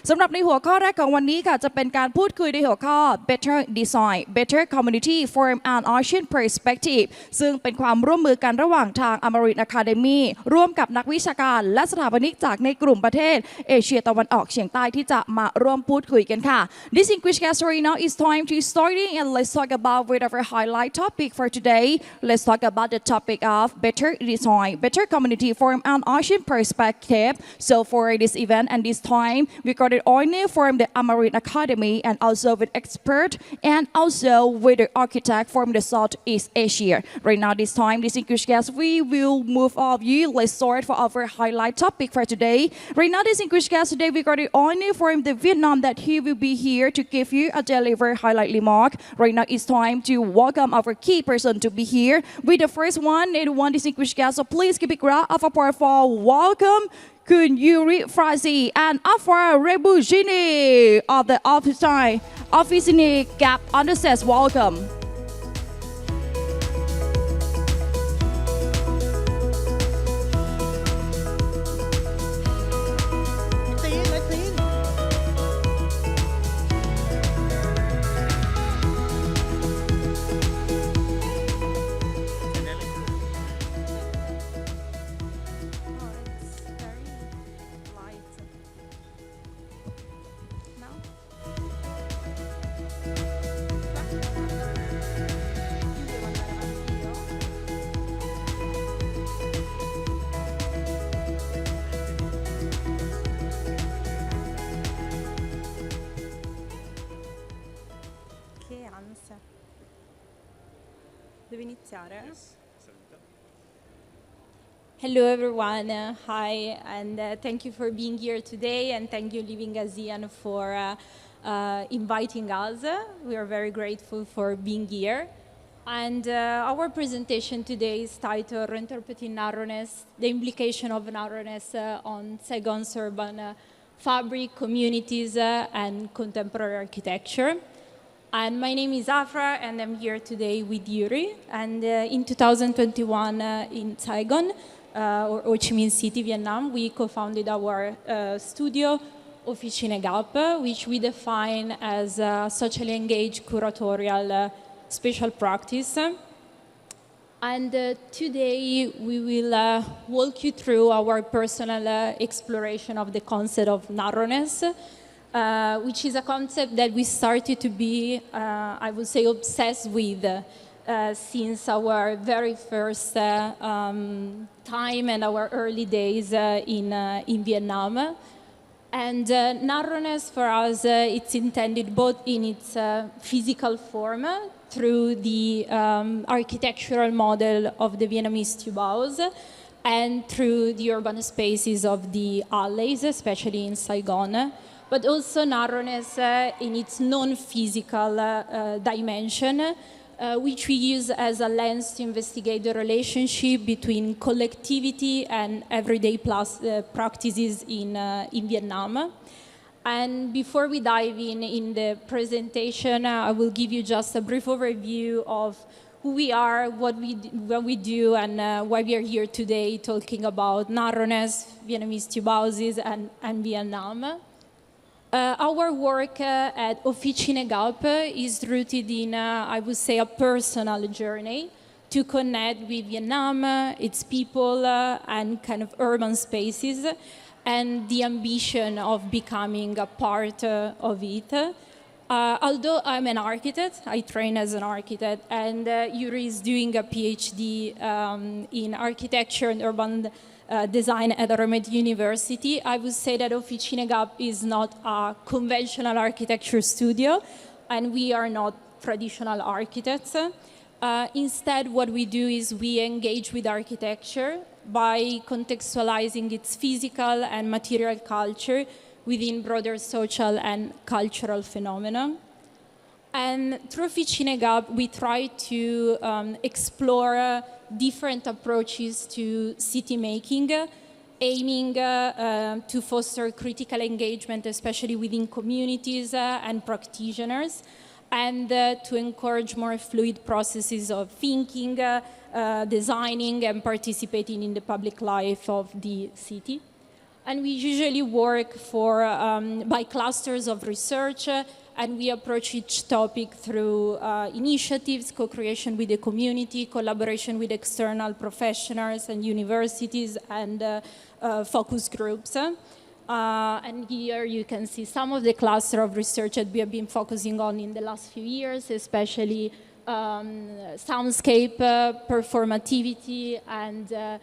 สำหรับในหัวข้อแรกของวันนี้ค่ะจะเป็นการพูดคุยในหัวข้อ Better Design Better Community from an Asian Perspective ซึ่งเป็นความร่วมมือกันระหว่างทาง Amarin Academy ร่วมกับนักวิชาการและสถาปนิกจากในกลุ่มประเทศเอเชียตะวันออกเฉียงใต้ที่จะมาร่วมพูดคุยกันค่ะ Distinguished guests, right now it's time to starting and let's talk about with our highlight topic for today. Let's talk about the topic of better design, better community from an Asian perspective. So for this event and this time, we got it only from the Amarin Academy and also with expert and also with the architect from the Southeast Asia. Right now, this time, distinguished guests, we will move off you. Let's start for our highlight topic for today. Right now, distinguished guests, today we got it only from the Vietnam that he will be here to give you a deliver highlight remark. Right now, it's time to welcome our key person to be here with the first one and one distinguished guest. So please give a round of applause for welcome Kun Yuri Frazi and Afra Rebujini of the Officine Gap Undersets. Welcome. Devo iniziare? Hello everyone, hi, and thank you for being here today, and thank you Living ASEAN for inviting us. We are very grateful for being here. And our presentation today is titled Interpreting Narrowness, the Implication of Narrowness on Saigon's Urban Fabric, Communities, and Contemporary Architecture. And my name is Afra, and I'm here today with Yuri. And in 2021 in Saigon, or Ho Chi Minh City, Vietnam, we co-founded our studio, Officine Gap, which we define as a socially engaged curatorial special practice. And today we will walk you through our personal exploration of the concept of narrowness, which is a concept that we started to be, I would say, obsessed with since our very first time and our early days in Vietnam. And narrowness for us, it's intended both in its physical form through the architectural model of the Vietnamese Tu Baos and through the urban spaces of the alleys, especially in Saigon, but also narrowness in its non-physical dimension, which we use as a lens to investigate the relationship between collectivity and everyday practices in Vietnam. And before we dive in the presentation, I will give you just a brief overview of who we are, what we do, and why we are here today talking about narrowness, Vietnamese Tu Baos, and Vietnam. Our work at Officine Gap is rooted in, I would say, a personal journey to connect with Vietnam, its people, and kind of urban spaces, and the ambition of becoming a part of it. Although I'm an architect, I train as an architect, and Yuri is doing a PhD in architecture and urban design at Aramet University, I would say that Officine Gap is not a conventional architecture studio, and we are not traditional architects. Instead, what we do is we engage with architecture by contextualizing its physical and material culture within broader social and cultural phenomena. And through Officine Gap, we try to explore different approaches to city making, aiming to foster critical engagement, especially within communities and practitioners, and to encourage more fluid processes of thinking, designing, and participating in the public life of the city. And we usually work by clusters of research, and we approach each topic through initiatives, co-creation with the community, collaboration with external professionals and universities, and focus groups. And here you can see some of the cluster of research that we have been focusing on in the last few years, especially soundscape, performativity, and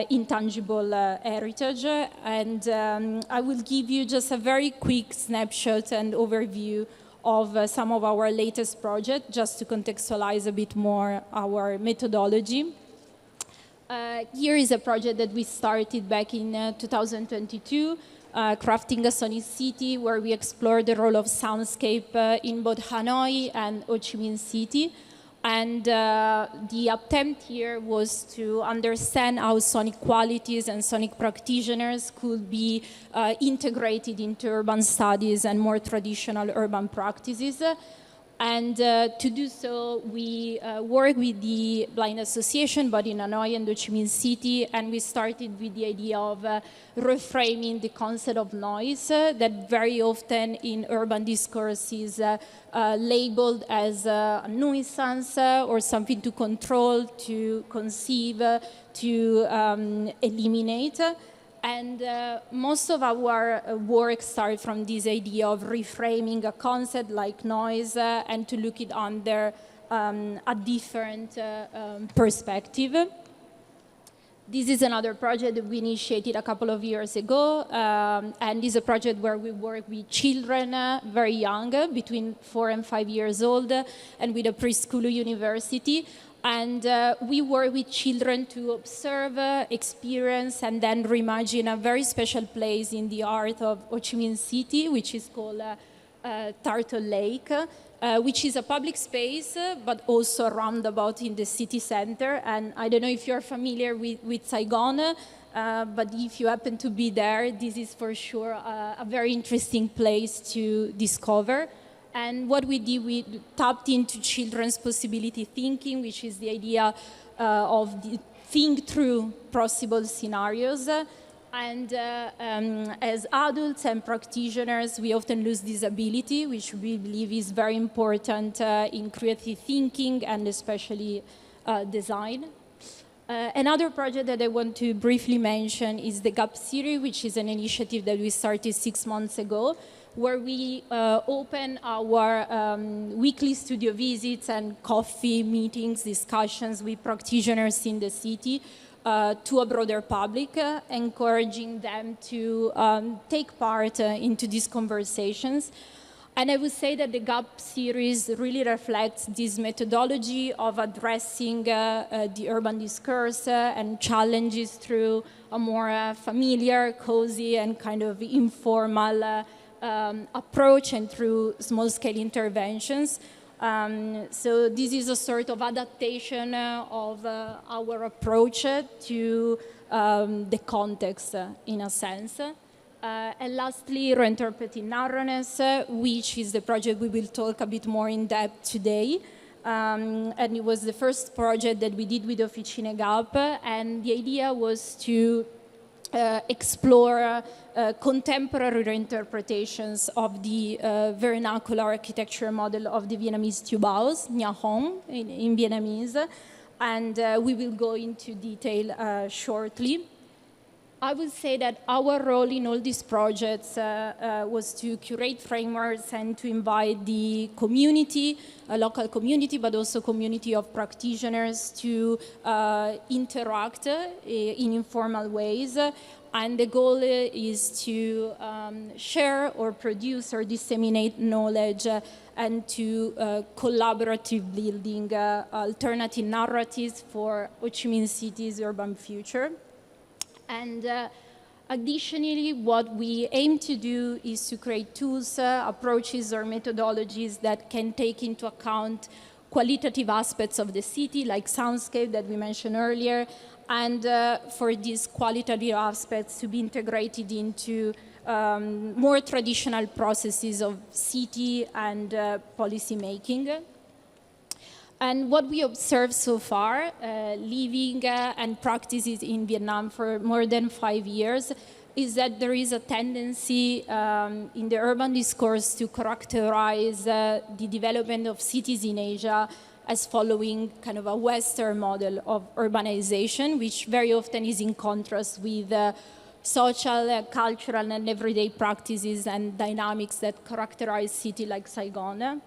intangible heritage. And I will give you just a very quick snapshot and overview of some of our latest projects, just to contextualize a bit more our methodology. Here is a project that we started back in 2022, crafting a sonic city, where we explore the role of soundscape in both Hanoi and Ho Chi Minh City. And the attempt here was to understand how sonic qualities and sonic practitioners could be integrated into urban studies and more traditional urban practices. And to do so, we work with the Blind Association, both in Hanoi and Ho Chi Minh City, and we started with the idea of reframing the concept of noise that very often in urban discourse is labeled as a nuisance or something to control, to conceive, to eliminate. And most of our work starts from this idea of reframing a concept like noise and to look it under a different perspective. This is another project that we initiated a couple of years ago, and is a project where we work with children very young, between 4 and 5 years old, and with a preschool university. And we work with children to observe, experience, and then reimagine a very special place in the art of Ho Chi Minh City, which is called Turtle Lake, which is a public space, but also a roundabout in the city center. And I don't know if you're familiar with Saigon, but if you happen to be there, this is for sure a very interesting place to discover. And what we did, we tapped into children's possibility thinking, which is the idea of think through possible scenarios. And as adults and practitioners, we often lose this ability, which we believe is very important in creative thinking and especially design. Another project that I want to briefly mention is the GAP series, which is an initiative that we started 6 months ago, where we open our weekly studio visits and coffee meetings, discussions with practitioners in the city to a broader public, encouraging them to take part into these conversations. And I would say that the GAP series really reflects this methodology of addressing the urban discourse and challenges through a more familiar, cozy, and kind of informal approach and through small-scale interventions. So this is a sort of adaptation of our approach to the context, in a sense. And lastly, reinterpreting narrowness, which is the project we will talk a bit more in depth today. And it was the first project that we did with Officine GAP, and the idea was to explore contemporary reinterpretations of the vernacular architecture model of the Vietnamese tube house, Nha Hong in Vietnamese, and we will go into detail shortly. I would say that our role in all these projects was to curate frameworks and to invite the community, a local community, but also community of practitioners to interact in informal ways. And the goal is to share or produce or disseminate knowledge and to collaborative building alternative narratives for Ho Chi Minh City's urban future. And additionally, what we aim to do is to create tools, approaches, or methodologies that can take into account qualitative aspects of the city, like soundscape that we mentioned earlier, and for these qualitative aspects to be integrated into more traditional processes of city and policy making. And what we observed so far, living and practices in Vietnam for more than 5 years, is that there is a tendency in the urban discourse to characterize the development of cities in Asia as following kind of a Western model of urbanization, which very often is in contrast with social, cultural, and everyday practices and dynamics that characterize cities like Saigon.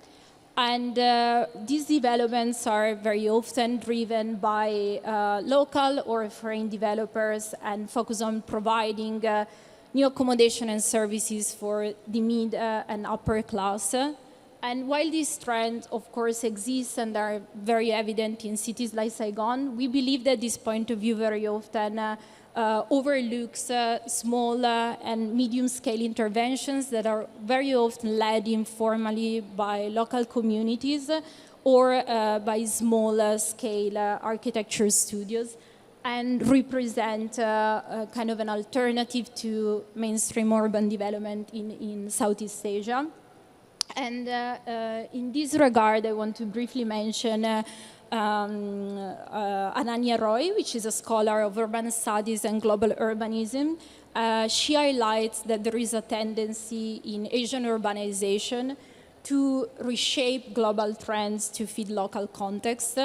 And these developments are very often driven by local or foreign developers and focus on providing new accommodation and services for the mid and upper class. And while these trends, of course, exist and are very evident in cities like Saigon, we believe that this point of view very often overlooks small and medium-scale interventions that are very often led informally by local communities or by small-scale architecture studios and represent kind of an alternative to mainstream urban development in Southeast Asia. And in this regard, I want to briefly mention Ananya Roy, which is a scholar of urban studies and global urbanism. She highlights that there is a tendency in Asian urbanization to reshape global trends to fit local context,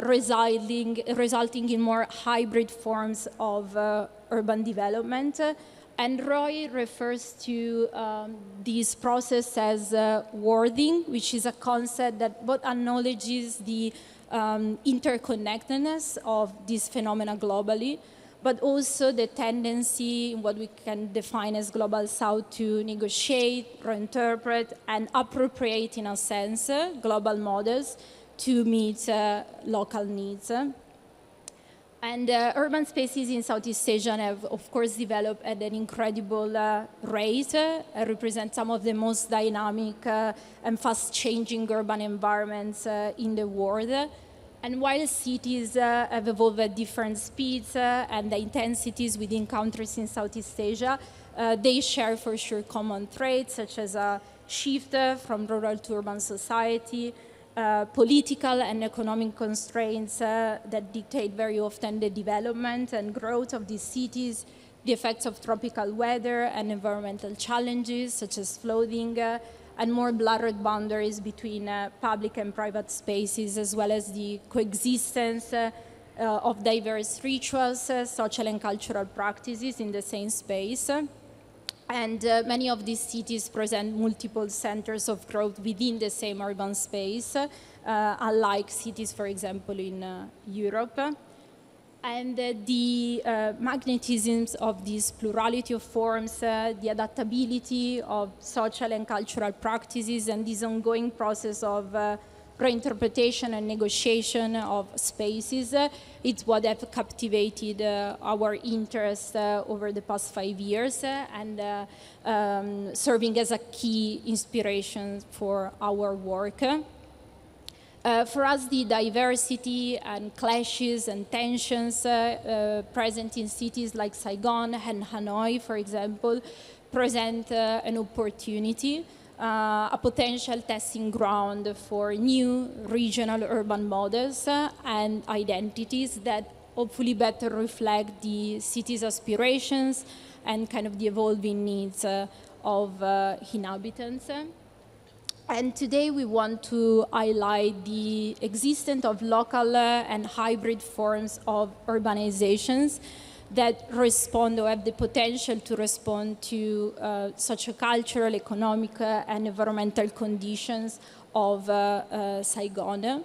resulting in more hybrid forms of urban development. And Roy refers to this process as wording, which is a concept that both acknowledges the interconnectedness of this phenomena globally, but also the tendency in what we can define as global south to negotiate, reinterpret, and appropriate, in a sense, global models to meet local needs. And urban spaces in Southeast Asia have, of course, developed at an incredible rate, represent some of the most dynamic and fast-changing urban environments in the world. And while cities have evolved at different speeds and the intensities within countries in Southeast Asia, they share for sure common traits, such as a shift from rural to urban society, political and economic constraints that dictate very often the development and growth of these cities, the effects of tropical weather and environmental challenges such as flooding, and more blurred boundaries between public and private spaces, as well as the coexistence of diverse rituals, social and cultural practices in the same space. And many of these cities present multiple centers of growth within the same urban space, unlike cities, for example, in Europe. And the magnetisms of this plurality of forms, the adaptability of social and cultural practices, and this ongoing process of reinterpretation and negotiation of spaces, it's what have captivated our interest over the past 5 years and serving as a key inspiration for our work. For us, the diversity and clashes and tensions present in cities like Saigon and Hanoi, for example, present an opportunity, a potential testing ground for new regional urban models and identities that hopefully better reflect the city's aspirations and kind of the evolving needs of inhabitants. And today we want to highlight the existence of local and hybrid forms of urbanizations that respond or have the potential to respond to sociocultural, economic, and environmental conditions of Saigon.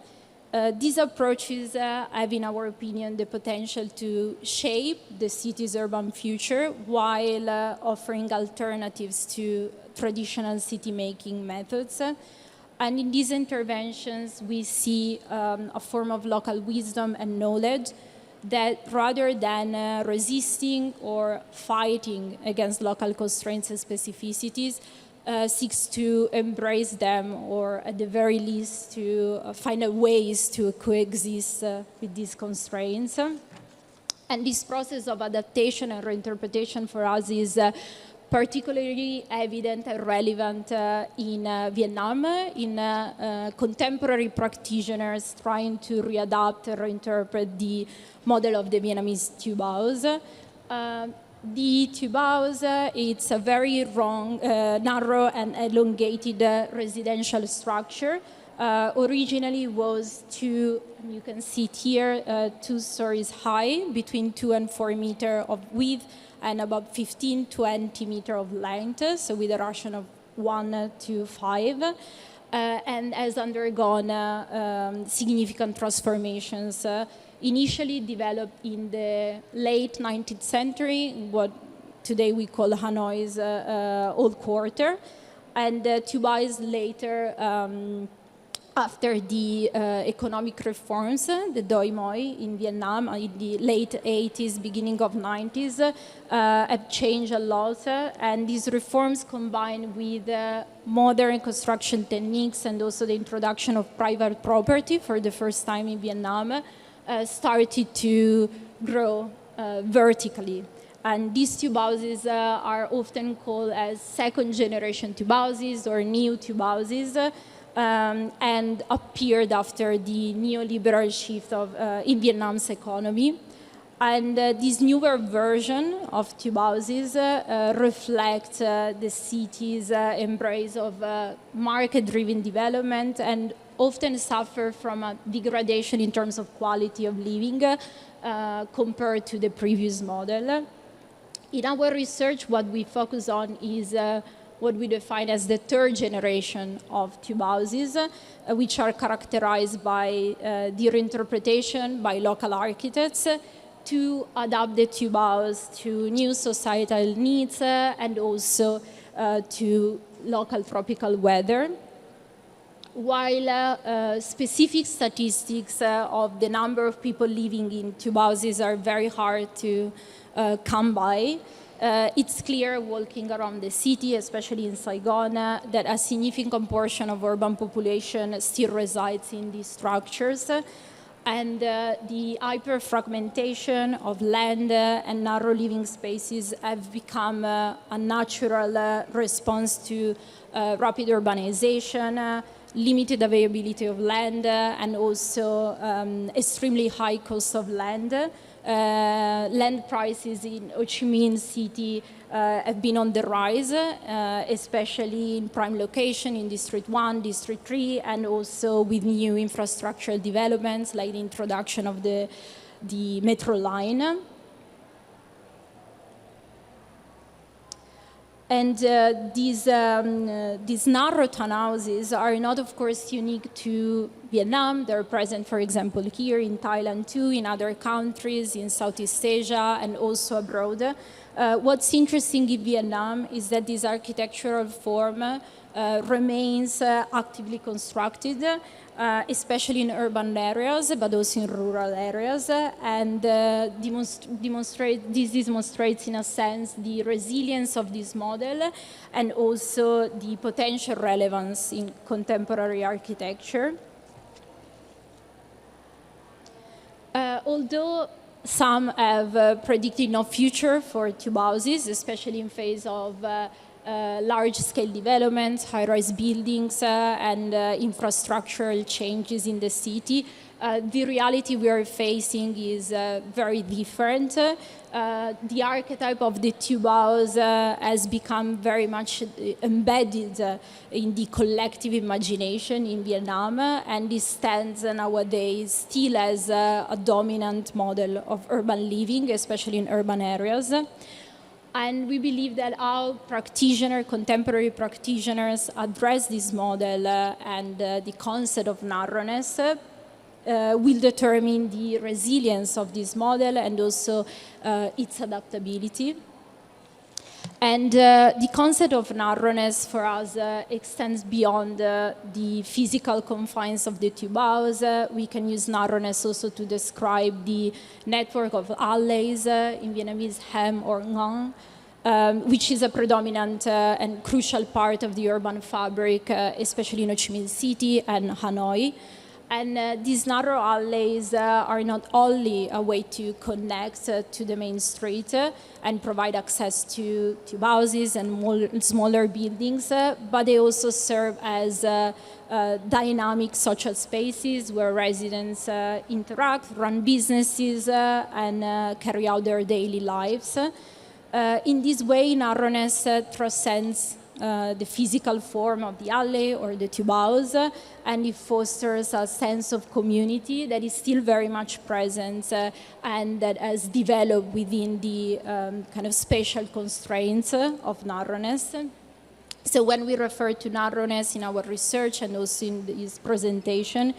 These approaches have, in our opinion, the potential to shape the city's urban future while offering alternatives to traditional city-making methods. And in these interventions, we see a form of local wisdom and knowledge that rather than resisting or fighting against local constraints and specificities, seeks to embrace them or at the very least to find ways to coexist with these constraints. And this process of adaptation and reinterpretation for us is particularly evident and relevant in Vietnam, in contemporary practitioners trying to readapt and reinterpret the model of the Vietnamese tube house. The tube house, it's a very narrow and elongated residential structure. Originally was you can see it here, 2 stories high, between 2 and 4 meters of width, and about 15-20 meters of length, so with a ratio of 1:5, and has undergone significant transformations. Initially developed in the late 19th century, what today we call Hanoi's Old Quarter, and Tubai later, after the economic reforms, the Doi Moi in Vietnam in the late 80s, beginning of 90s, have changed a lot. And these reforms combined with modern construction techniques and also the introduction of private property for the first time in Vietnam started to grow vertically. And these tube houses are often called as second generation tube houses or new tube houses. And appeared after the neoliberal shift in Vietnam's economy. And this newer version of tube houses reflect the city's embrace of market-driven development and often suffer from a degradation in terms of quality of living compared to the previous model. In our research, what we focus on is what we define as the third generation of tube houses, which are characterized by the reinterpretation by local architects to adapt the tube house to new societal needs and also to local tropical weather. While specific statistics of the number of people living in tube houses are very hard to come by, it's clear walking around the city, especially in Saigon, that a significant portion of urban population still resides in these structures. And the hyper-fragmentation of land and narrow living spaces have become a natural response to rapid urbanization, limited availability of land, and also extremely high cost of land. Land prices in Ho Chi Minh City have been on the rise, especially in prime location in District 1, District 3, and also with new infrastructural developments like the introduction of the metro line. And these narrow townhouses are not, of course, unique to Vietnam. They're present, for example, here in Thailand too, in other countries, in Southeast Asia, and also abroad. What's interesting in Vietnam is that this architectural form remains actively constructed, especially in urban areas, but also in rural areas, and this demonstrates, in a sense, the resilience of this model and also the potential relevance in contemporary architecture. Although some have predicted no future for tube houses, especially in phase of large-scale developments, high-rise buildings, and infrastructural changes in the city. The reality we are facing is very different. The archetype of the tube house has become very much embedded in the collective imagination in Vietnam, and this stands nowadays still as a dominant model of urban living, especially in urban areas. And we believe that how contemporary practitioners address this model and the concept of narrowness will determine the resilience of this model and also its adaptability. And the concept of narrowness for us extends beyond the physical confines of the tube house. We can use narrowness also to describe the network of alleys, in Vietnamese hem or ngang, which is a predominant and crucial part of the urban fabric, especially in Ho Chi Minh City and Hanoi. And these narrow alleys are not only a way to connect to the main street and provide access to houses and smaller buildings, but they also serve as dynamic social spaces where residents interact, run businesses, and carry out their daily lives. In this way, narrowness transcends the physical form of the alley or the tube house, and it fosters a sense of community that is still very much present and that has developed within the kind of spatial constraints of narrowness. So when we refer to narrowness in our research and also in this presentation,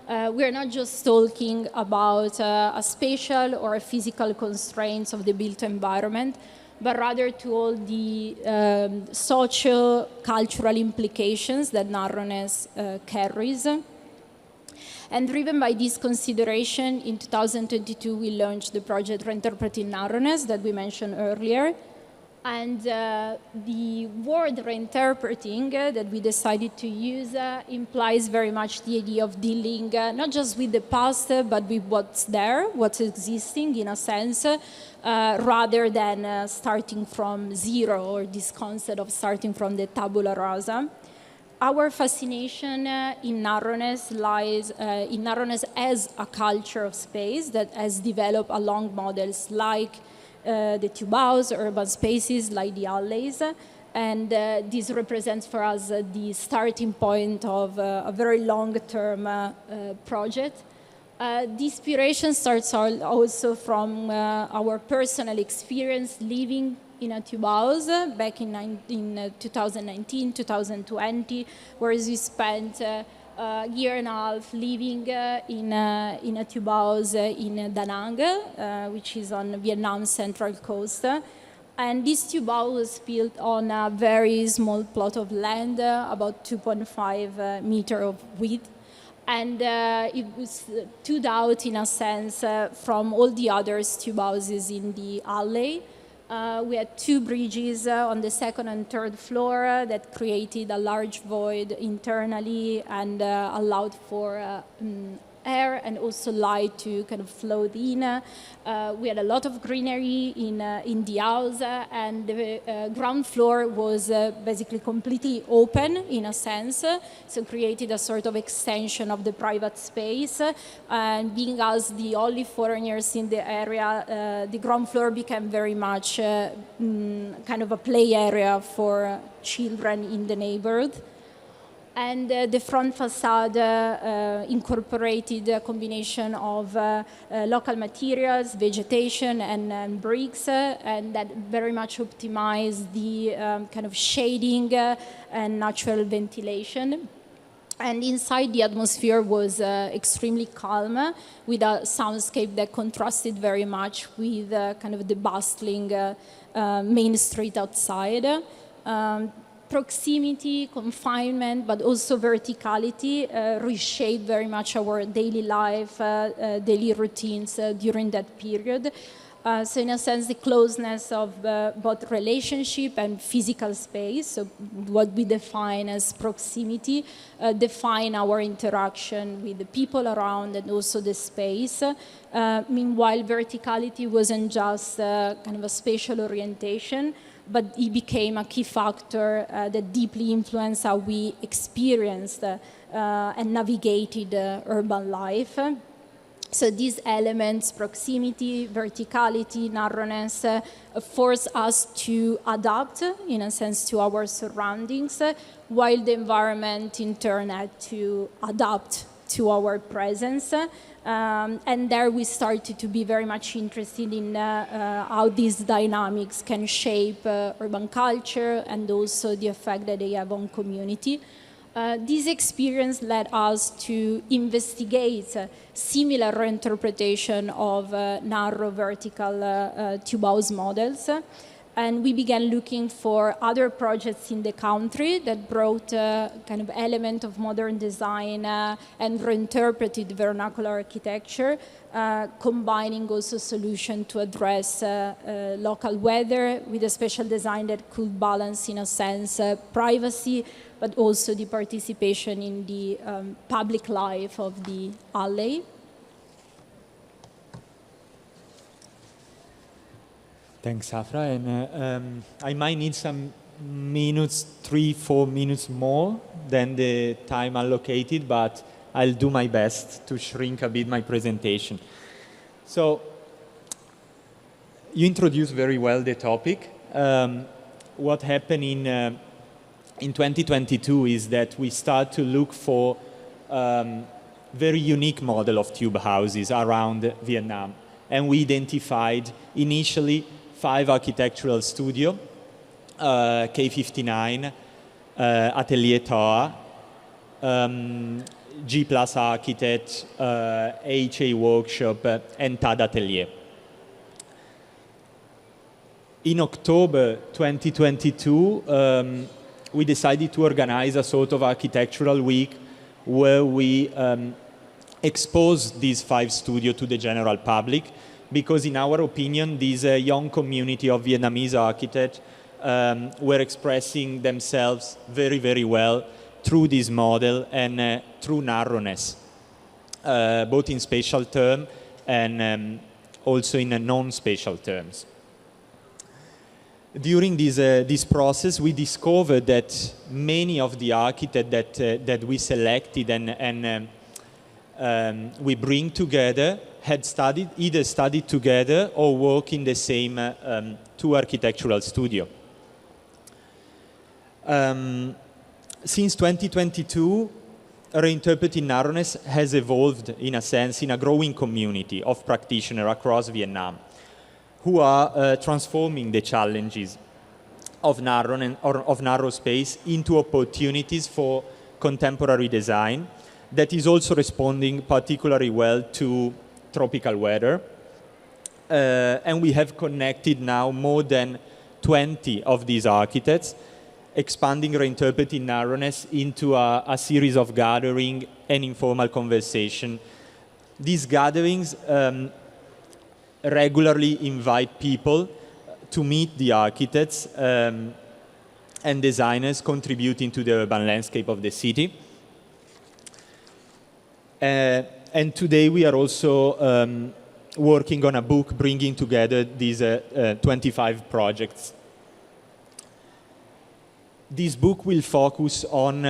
we're not just talking about a spatial or a physical constraints of the built environment, but rather to all the socio-cultural implications that narrowness carries. And driven by this consideration, in 2022, we launched the project Reinterpreting Narrowness that we mentioned earlier. And the word reinterpreting that we decided to use implies very much the idea of dealing not just with the past, but with what's there, what's existing in a sense, rather than starting from zero, or this concept of starting from the tabula rasa. Our fascination in narrowness lies in narrowness as a culture of space that has developed along models like the tube house, urban spaces like the alleys, and this represents for us the starting point of a very long-term project. The inspiration starts also from our personal experience living in a tube house back in 2019, 2020, whereas we spent a year and a half living in a tube house in Da Nang, which is on Vietnam's central coast. And this tube house was built on a very small plot of land, about 2.5 meter of width. And it was stood out in a sense from all the other tube houses in the alley. We had two bridges on the second and third floor that created a large void internally and allowed for air and also light to kind of flow in. We had a lot of greenery in the house, and the ground floor was basically completely open in a sense, so created a sort of extension of the private space. And being us the only foreigners in the area, the ground floor became very much kind of a play area for children in the neighborhood. And the front facade incorporated a combination of local materials, vegetation, and bricks, and that very much optimized the kind of shading and natural ventilation. And inside, the atmosphere was extremely calm, with a soundscape that contrasted very much with kind of the bustling main street outside. Proximity, confinement, but also verticality reshaped very much our daily life, daily routines during that period. So in a sense, the closeness of both relationship and physical space, so what we define as proximity, define our interaction with the people around and also the space. Meanwhile, verticality wasn't just kind of a spatial orientation, but it became a key factor that deeply influenced how we experienced and navigated urban life. So these elements, proximity, verticality, narrowness, force us to adapt, in a sense, to our surroundings, while the environment in turn had to adapt to our presence. And there we started to be very much interested in how these dynamics can shape urban culture and also the effect that they have on community. This experience led us to investigate similar reinterpretation of narrow vertical tube house models. And we began looking for other projects in the country that brought kind of element of modern design and reinterpreted vernacular architecture, combining also solution to address local weather with a special design that could balance, in a sense, privacy, but also the participation in the public life of the alley. Thanks, Afra. And I might need some minutes, 3-4 minutes more than the time allocated, but I'll do my best to shrink a bit my presentation. So, you introduced very well the topic. What happened in 2022 is that we start to look for very unique model of tube houses around Vietnam. And we identified initially 5 architectural studios, K59, Atelier Toa, G Plus Architect, AHA Workshop, and TAD Atelier. In October 2022, we decided to organize a sort of architectural week where we expose these 5 studios to the general public, because in our opinion, this young community of Vietnamese architects were expressing themselves very, very well through this model and through narrowness, both in spatial terms and also in non-spatial terms. During this process, we discovered that many of the architects that we selected and we bring together had either studied together or work in the same 2 architectural studios. Since 2022, reinterpreting narrowness has evolved, in a sense, in a growing community of practitioners across Vietnam who are transforming the challenges of narrow space into opportunities for contemporary design that is also responding particularly well to tropical weather. And we have connected now more than 20 of these architects, expanding reinterpreting narrowness into a series of gathering and informal conversation. These gatherings regularly invite people to meet the architects and designers contributing to the urban landscape of the city. And today we are also working on a book bringing together these 25 projects. This book will focus on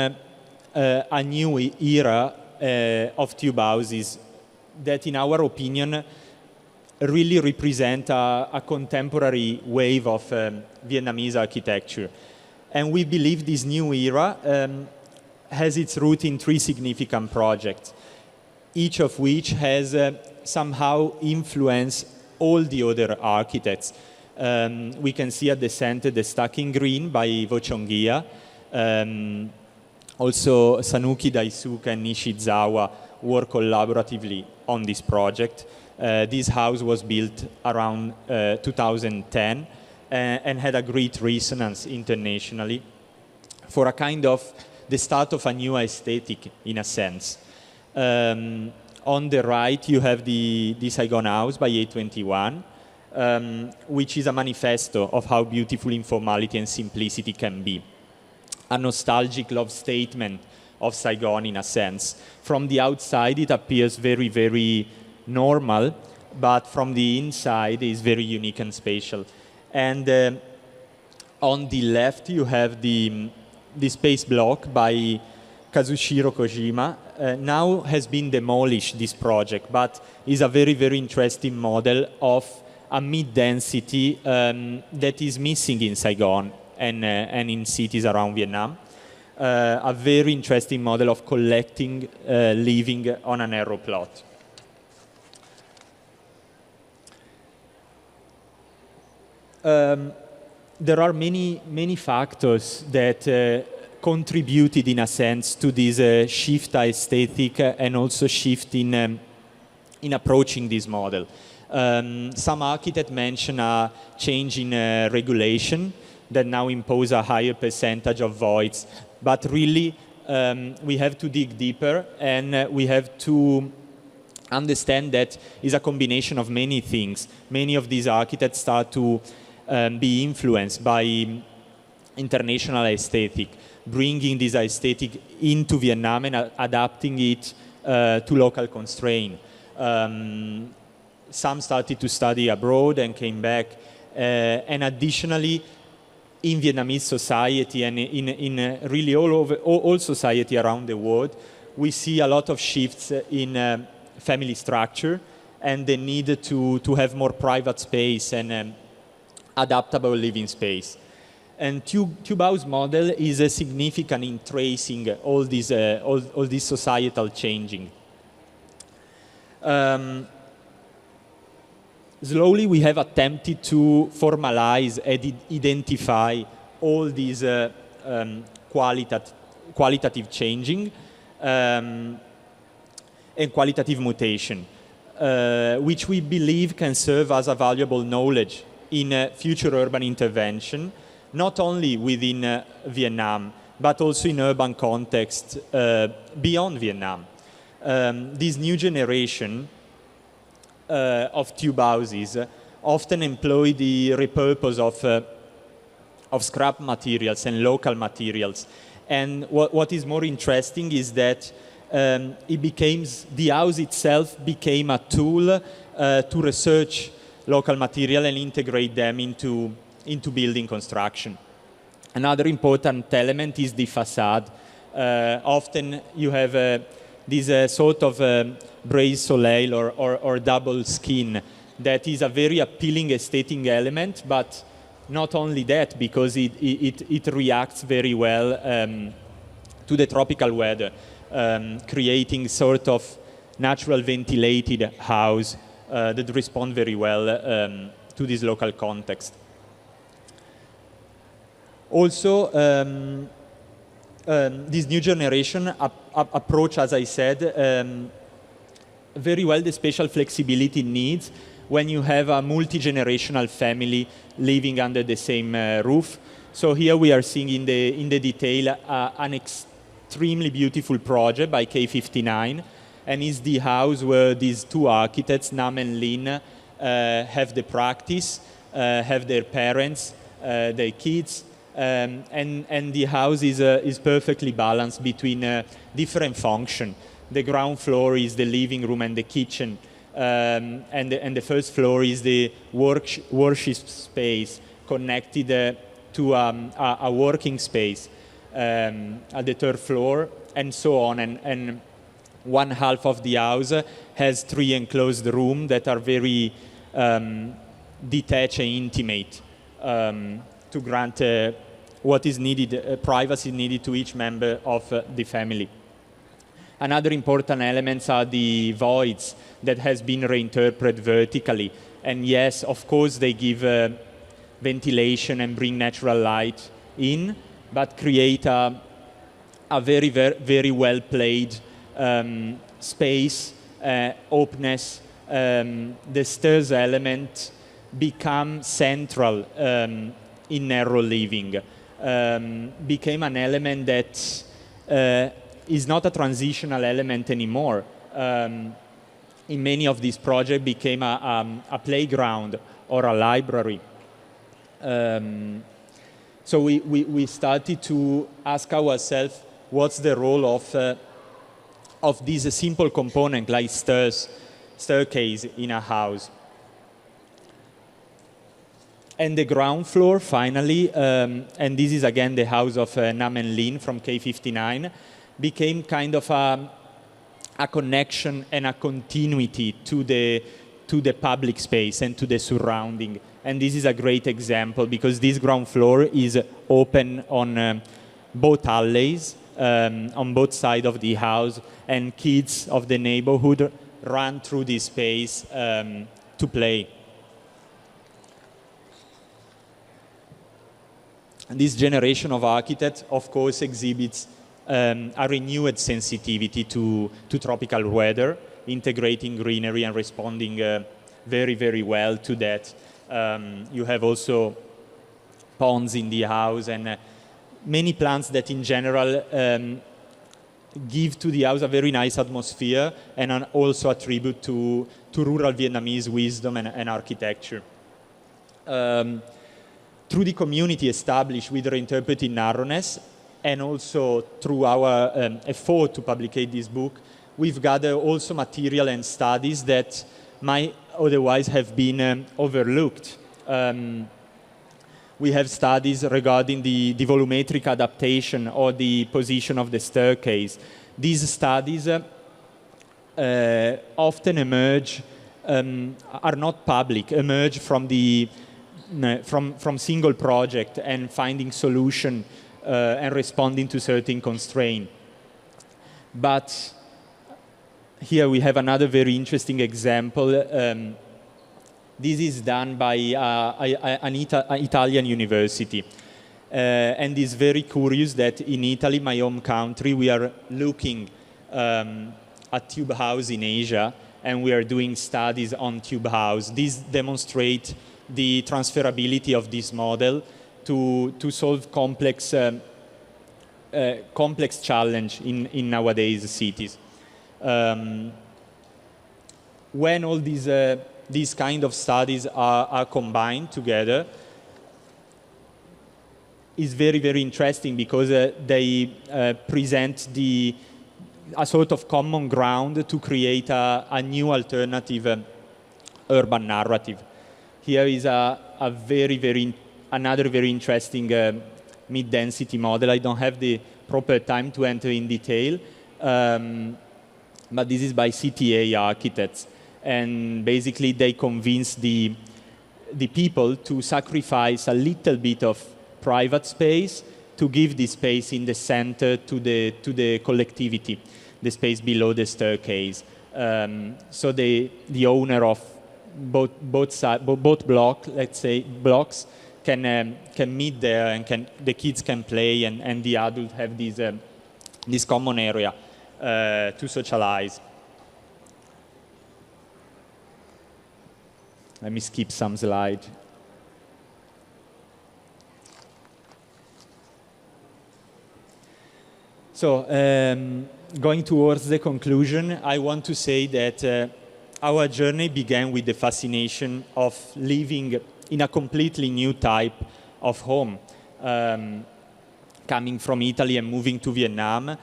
a new era of tube houses that, in our opinion, really represent a contemporary wave of Vietnamese architecture. And we believe this new era has its root in 3 significant projects, each of which has somehow influenced all the other architects. We can see at the center the Stacking Green by Vochongia. Also, Sanuki Daisuke and Nishizawa work collaboratively on this project. This house was built around 2010 and had a great resonance internationally for a kind of the start of a new aesthetic, in a sense. On the right, you have the Saigon House by A21, which is a manifesto of how beautiful informality and simplicity can be. A nostalgic love statement of Saigon, in a sense. From the outside, it appears very, very normal, but from the inside, it's very unique and spatial. And on the left, you have the space block by Kazushiro Kojima. Now has been demolished, this project, but is a very, very interesting model of a mid-density that is missing in Saigon and in cities around Vietnam. A very interesting model of collecting living on a narrow plot. There are many factors that contributed, in a sense, to this shift aesthetic and also shift in approaching this model. Some architects mention a change in regulation that now impose a higher percentage of voids, but really we have to dig deeper and we have to understand that it's a combination of many things. Many of these architects start to be influenced by international aesthetic, bringing this aesthetic into Vietnam and adapting it to local constraint. Some started to study abroad and came back. And additionally, in Vietnamese society and in really all society around the world, we see a lot of shifts in family structure and the need to have more private space and adaptable living space. And Tube House model is significant in tracing all this societal changing. Slowly, we have attempted to formalize and identify all these qualitative changing and qualitative mutation, which we believe can serve as a valuable knowledge in future urban intervention, not only within Vietnam, but also in urban context beyond Vietnam. This new generation of tube houses often employ the repurpose of scrap materials and local materials. And what is more interesting is that the house itself became a tool to research local material and integrate them into building construction. Another important element is the facade. Often you have this sort of braised soleil or double skin that is a very appealing aesthetic element, but not only that, because it reacts very well to the tropical weather, creating sort of natural ventilated house that respond very well to this local context. Also, this new generation approach, as I said, very well the spatial flexibility needs when you have a multi-generational family living under the same roof. So here we are seeing in the detail an extremely beautiful project by K59, and is the house where these two architects, Nam and Lin, have the practice, have their parents, their kids, and the house is perfectly balanced between different functions. The ground floor is the living room and the kitchen, and the first floor is the worship space connected to a working space at the third floor, and so on. And one half of the house has 3 enclosed rooms that are very detached and intimate to grant what is needed, privacy needed to each member of the family. Another important elements are the voids that has been reinterpreted vertically. And yes, of course, they give ventilation and bring natural light in, but create a very, very, very well played space, openness. The stairs element become central in narrow living. Became an element that is not a transitional element anymore. In many of these projects became a playground or a library. So we started to ask ourselves what's the role of this simple component like staircase in a house. And the ground floor, finally, and this is again the house of Nam and Lin from K59, became kind of a connection and a continuity to the public space and to the surrounding. And this is a great example because this ground floor is open on both alleys, on both sides of the house, and kids of the neighborhood run through this space to play. This generation of architects, of course, exhibits a renewed sensitivity to tropical weather, integrating greenery and responding very, very well to that. You have also ponds in the house and many plants that in general give to the house a very nice atmosphere and also a tribute to rural Vietnamese wisdom and architecture. through the community established with reinterpreting narrowness, and also through our effort to publicate this book, we've gathered also material and studies that might otherwise have been overlooked. We have studies regarding the volumetric adaptation or the position of the staircase. These studies often emerge, are not public, emerge from from single project and finding solution and responding to certain constraint. But here we have another very interesting example. This is done by an Italian university. And it's very curious that in Italy, my home country, we are looking at tube house in Asia, and we are doing studies on tube house. These demonstrate the transferability of this model to solve complex challenge in nowadays cities. When all these kind of studies are combined together, is very, very interesting because they present a sort of common ground to create a new alternative urban narrative. Here is another very interesting mid-density model. I don't have the proper time to enter in detail, but this is by CTA architects. And basically they convince the people to sacrifice a little bit of private space to give the space in the center to the collectivity, the space below the staircase. So the owner of both blocks can meet there, and the kids can play, and the adults have this common area to socialize. Let me skip some slide. So, going towards the conclusion, I want to say that our journey began with the fascination of living in a completely new type of home. Coming from Italy and moving to Vietnam,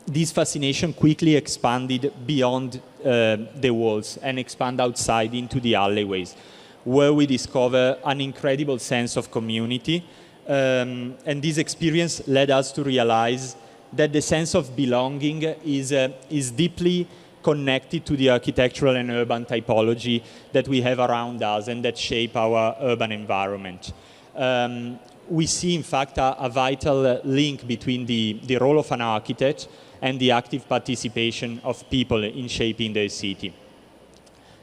this fascination quickly expanded beyond the walls and expand outside into the alleyways, where we discover an incredible sense of community. And this experience led us to realize that the sense of belonging is deeply connected to the architectural and urban typology that we have around us and that shape our urban environment. We see, in fact, a vital link between the role of an architect and the active participation of people in shaping their city.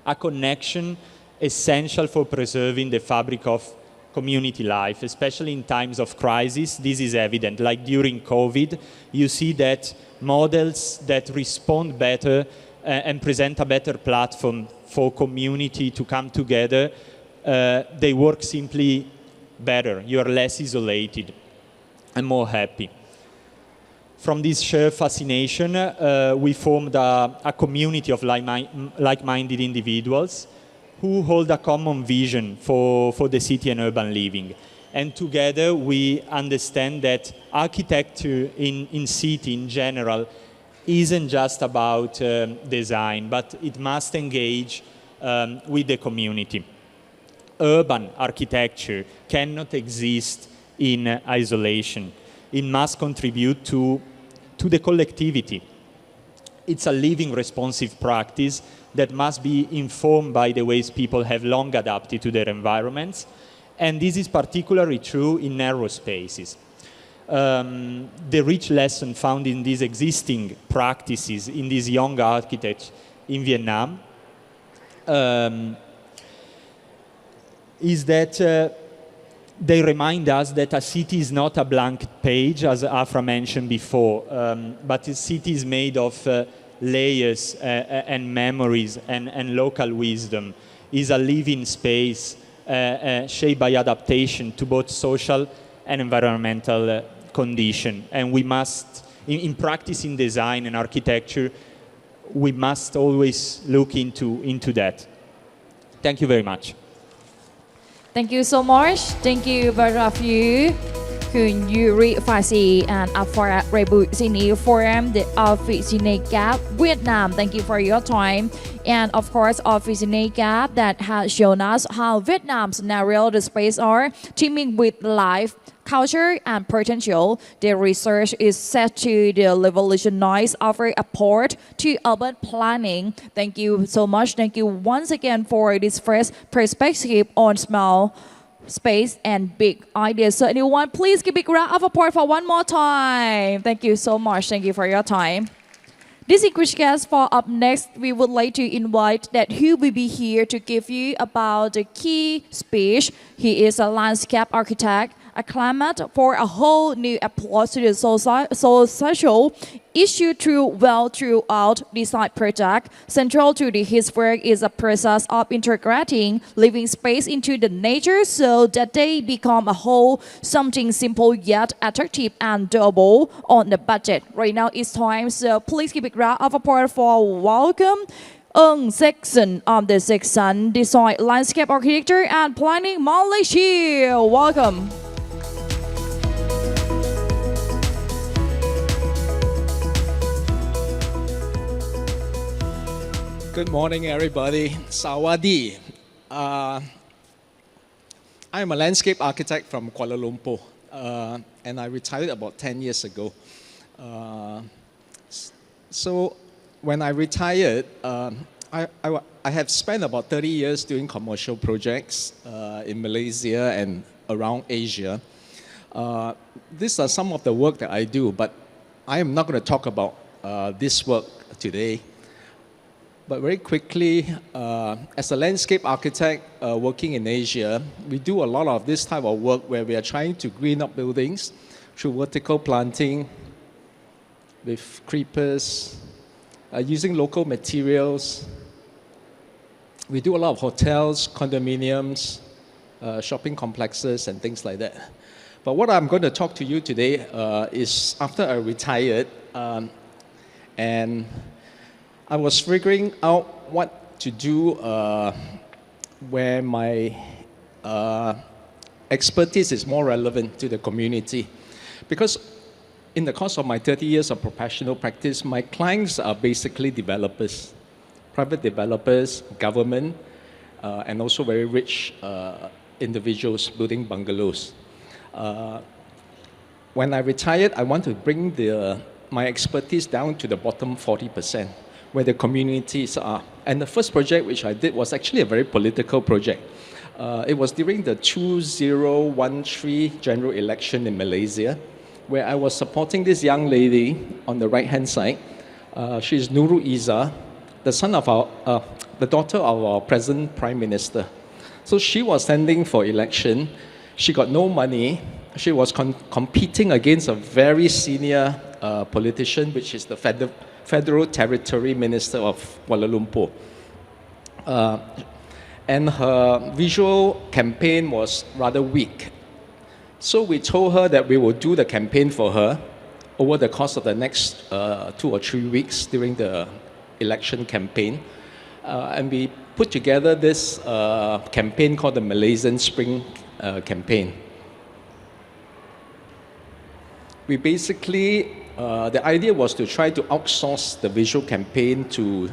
A connection essential for preserving the fabric of community life, especially in times of crisis. This is evident. Like during COVID, you see that models that respond better and present a better platform for community to come together, they work simply better. You are less isolated and more happy. From this shared fascination, we formed a community of like-minded individuals who hold a common vision for the city and urban living. And together we understand that architecture in city in general isn't just about design, but it must engage with the community. Urban architecture cannot exist in isolation. It must contribute to the collectivity. It's a living, responsive practice that must be informed by the ways people have long adapted to their environments. And this is particularly true in narrow spaces. The rich lesson found in these existing practices in these young architects in Vietnam is that they remind us that a city is not a blank page, as Afra mentioned before, but a city is made of layers and memories and local wisdom. Is a living space shaped by adaptation to both social and environmental condition. And we must, in practicing design and architecture, we must always look into that. Thank you very much. Thank you so much. Thank you both of you. Khun Yuri Farsi and Afara Rebu Sini Forum, the Officine Gap, Vietnam. Thank you for your time. And of course, Officine Gap that has shown us how Vietnam's scenario the space are teeming with life, culture, and potential. Their research is set to revolutionize our approach to urban planning. Thank you so much. Thank you once again for this fresh perspective on small space and big ideas. So anyone, please give a big round of applause for one more time. Thank you so much. Thank you for your time. Distinguished guests, for up next, we would like to invite that he will be here to give you about the key speech. He is a landscape architect, acclaimed for a whole new approach to the social issue throughout design project. Central to his work is a process of integrating living space into the nature so that they become a whole, something simple yet attractive and doable on the budget. Right now it's time, so please give a round of applause for welcome section of the section Design, Landscape Architecture and Planning Malaysia. Welcome. Good morning, everybody. Sawadi. I'm a landscape architect from Kuala Lumpur, and I retired about 10 years ago. So when I retired, I have spent about 30 years doing commercial projects in Malaysia and around Asia. These are some of the work that I do, but I am not going to talk about this work today. But very quickly, as a landscape architect working in Asia, we do a lot of this type of work where we are trying to green up buildings through vertical planting with creepers, using local materials. We do a lot of hotels, condominiums, shopping complexes, and things like that. But what I'm going to talk to you today is after I retired, and I was figuring out what to do where my expertise is more relevant to the community. Because in the course of my 30 years of professional practice, my clients are basically developers, private developers, government, and also very rich individuals building bungalows. When I retired, I want to bring my expertise down to the bottom 40%. Where the communities are. And the first project which I did was actually a very political project. It was during the 2013 general election in Malaysia, where I was supporting this young lady on the right-hand side. She's Nurul Izzah, the daughter of our present Prime Minister. So she was standing for election. She got no money. She was competing against a very senior politician, which is the Federal Territory Minister of Kuala Lumpur. And her visual campaign was rather weak. So we told her that we would do the campaign for her over the course of the next 2 or 3 weeks during the election campaign. And we put together this campaign called the Malaysian Spring Campaign. We basically the idea was to try to outsource the visual campaign to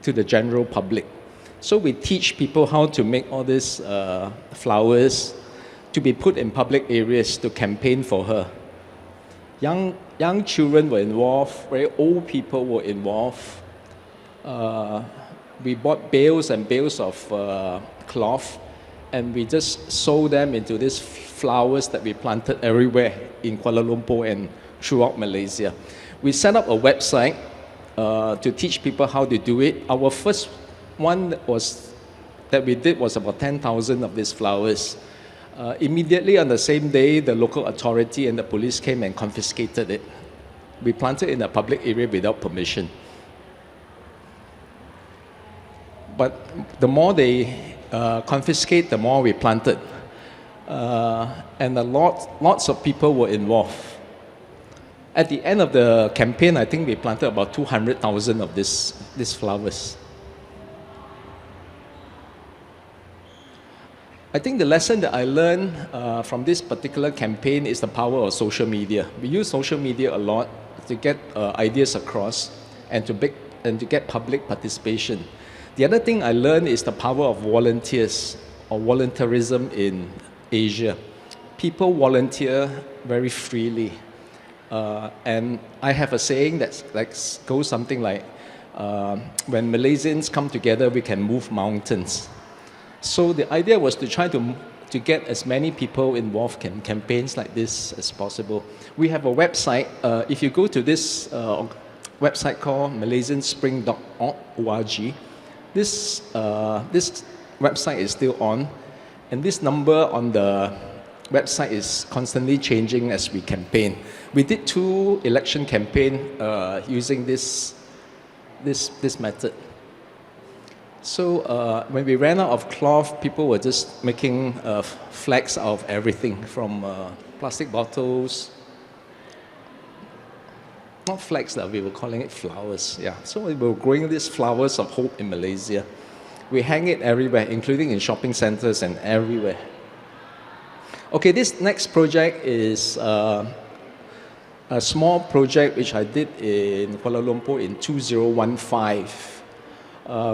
the general public. So we teach people how to make all these flowers to be put in public areas to campaign for her. Young children were involved, very old people were involved. We bought bales and bales of cloth, and we just sewed them into these flowers that we planted everywhere in Kuala Lumpur and throughout Malaysia. We set up a website to teach people how to do it. Our first one that we did was about 10,000 of these flowers. Immediately on the same day, the local authority and the police came and confiscated it. We planted in a public area without permission. But the more they confiscate, the more we planted. And lots of people were involved. At the end of the campaign, I think we planted about 200,000 of these flowers. I think the lesson that I learned from this particular campaign is the power of social media. We use social media a lot to get ideas across and to get public participation. The other thing I learned is the power of volunteers or volunteerism in Asia. People volunteer very freely. And I have a saying that goes something like, when Malaysians come together, we can move mountains. So the idea was to try to get as many people involved in campaigns like this as possible. We have a website. If you go to this website called malaysianspring.org, this website is still on, and this number on the website is constantly changing as we campaign. We did 2 election campaigns using this method. So when we ran out of cloth, people were just making flags out of everything from plastic bottles. Not flags, we were calling it flowers. Yeah. So we were growing these flowers of hope in Malaysia. We hang it everywhere, including in shopping centers and everywhere. Okay, this next project is a small project which I did in Kuala Lumpur in 2015.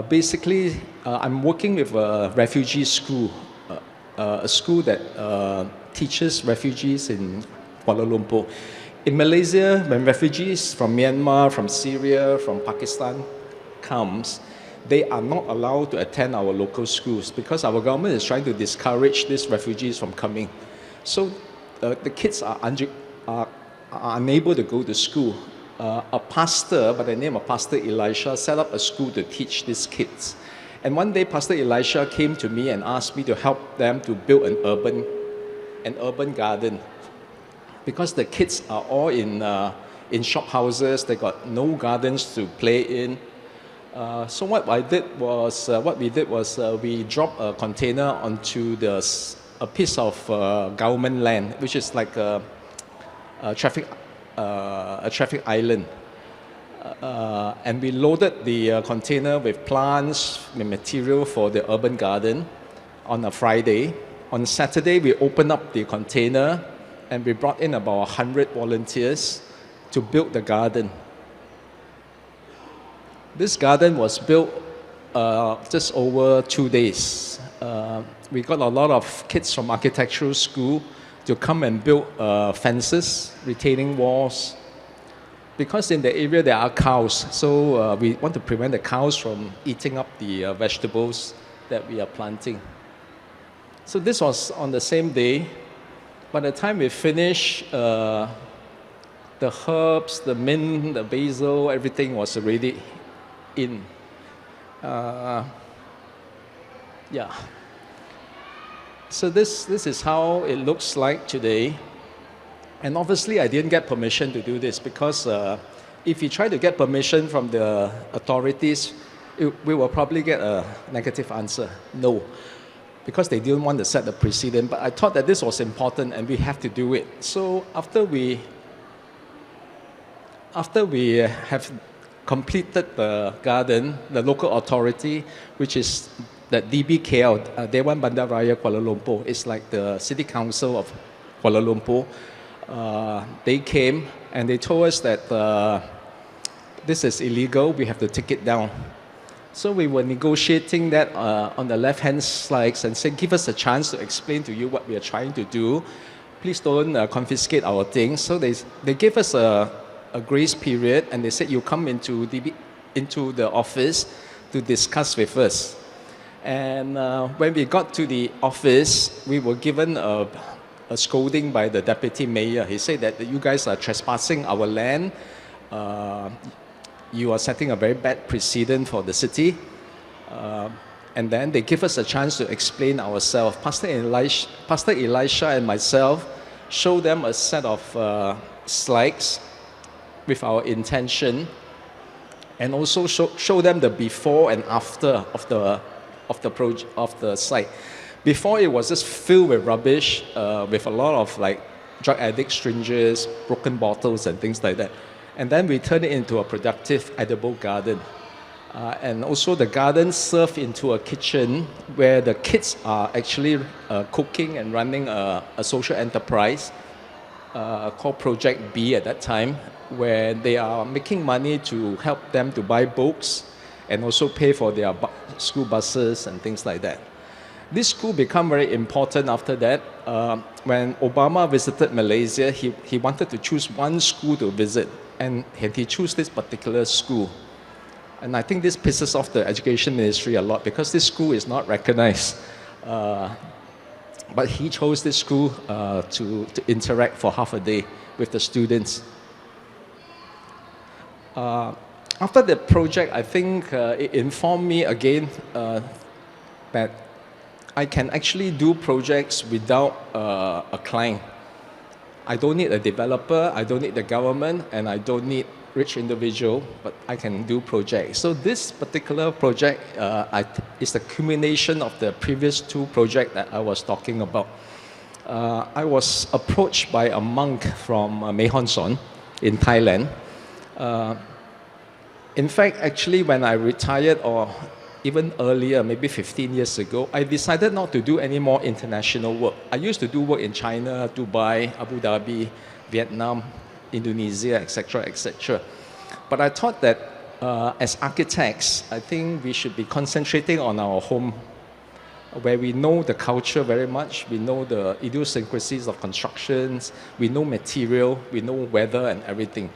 Basically, I'm working with a refugee school, a school that teaches refugees in Kuala Lumpur. In Malaysia, when refugees from Myanmar, from Syria, from Pakistan comes, they are not allowed to attend our local schools because our government is trying to discourage these refugees from coming. So the kids are unable to go to school. A pastor by the name of Pastor Elisha set up a school to teach these kids. And one day, Pastor Elisha came to me and asked me to help them to build an urban garden, because the kids are all in shop houses. They got no gardens to play in. So what we did was we dropped a container onto a piece of government land, which is like a traffic island. And we loaded the container with plants, with material for the urban garden on a Friday. On Saturday, we opened up the container and we brought in about 100 volunteers to build the garden. This garden was built just over 2 days. We got a lot of kids from architectural school to come and build fences, retaining walls. Because in the area there are cows, so we want to prevent the cows from eating up the vegetables that we are planting. So this was on the same day. By the time we finished, the herbs, the mint, the basil, everything was already in. Yeah. So this is how it looks like today. And obviously, I didn't get permission to do this because if you try to get permission from the authorities, we will probably get a negative answer, no, because they didn't want to set the precedent. But I thought that this was important and we have to do it. So after we have completed the garden, the local authority, which is the DBKL, Dewan Bandaraya Kuala Lumpur, it's like the city council of Kuala Lumpur. They came and they told us that this is illegal, we have to take it down. So we were negotiating that on the left-hand slides and said, give us a chance to explain to you what we are trying to do. Please don't confiscate our things. So they gave us a grace period and they said, you come into the office to discuss with us. And when we got to the office, we were given a scolding by the deputy mayor. He said that you guys are trespassing our land. You are setting a very bad precedent for the city. And then they give us a chance to explain ourselves. Pastor Elisha and myself showed them a set of slides with our intention, and also show them the before and after of the site. Before, it was just filled with rubbish, with a lot of like drug addict syringes, broken bottles and things like that. And then we turned it into a productive, edible garden. And also the garden serve into a kitchen where the kids are actually cooking and running a social enterprise called Project B at that time, where they are making money to help them to buy books and also pay for their school buses and things like that. This school became very important after that. When Obama visited Malaysia, he wanted to choose one school to visit, and he chose this particular school. And I think this pisses off the education ministry a lot because this school is not recognized. But he chose this school to interact for half a day with the students. After the project, I think it informed me again that I can actually do projects without a client. I don't need a developer, I don't need the government, and I don't need rich individual, but I can do projects. So this particular project is the culmination of the previous two projects that I was talking about. I was approached by a monk from Mae Hon Son in Thailand. In fact, actually, when I retired, or even earlier, maybe 15 years ago, I decided not to do any more international work. I used to do work in China, Dubai, Abu Dhabi, Vietnam, Indonesia, etc., etc. But I thought that as architects, I think we should be concentrating on our home, where we know the culture very much, we know the idiosyncrasies of constructions, we know material, we know weather and everything.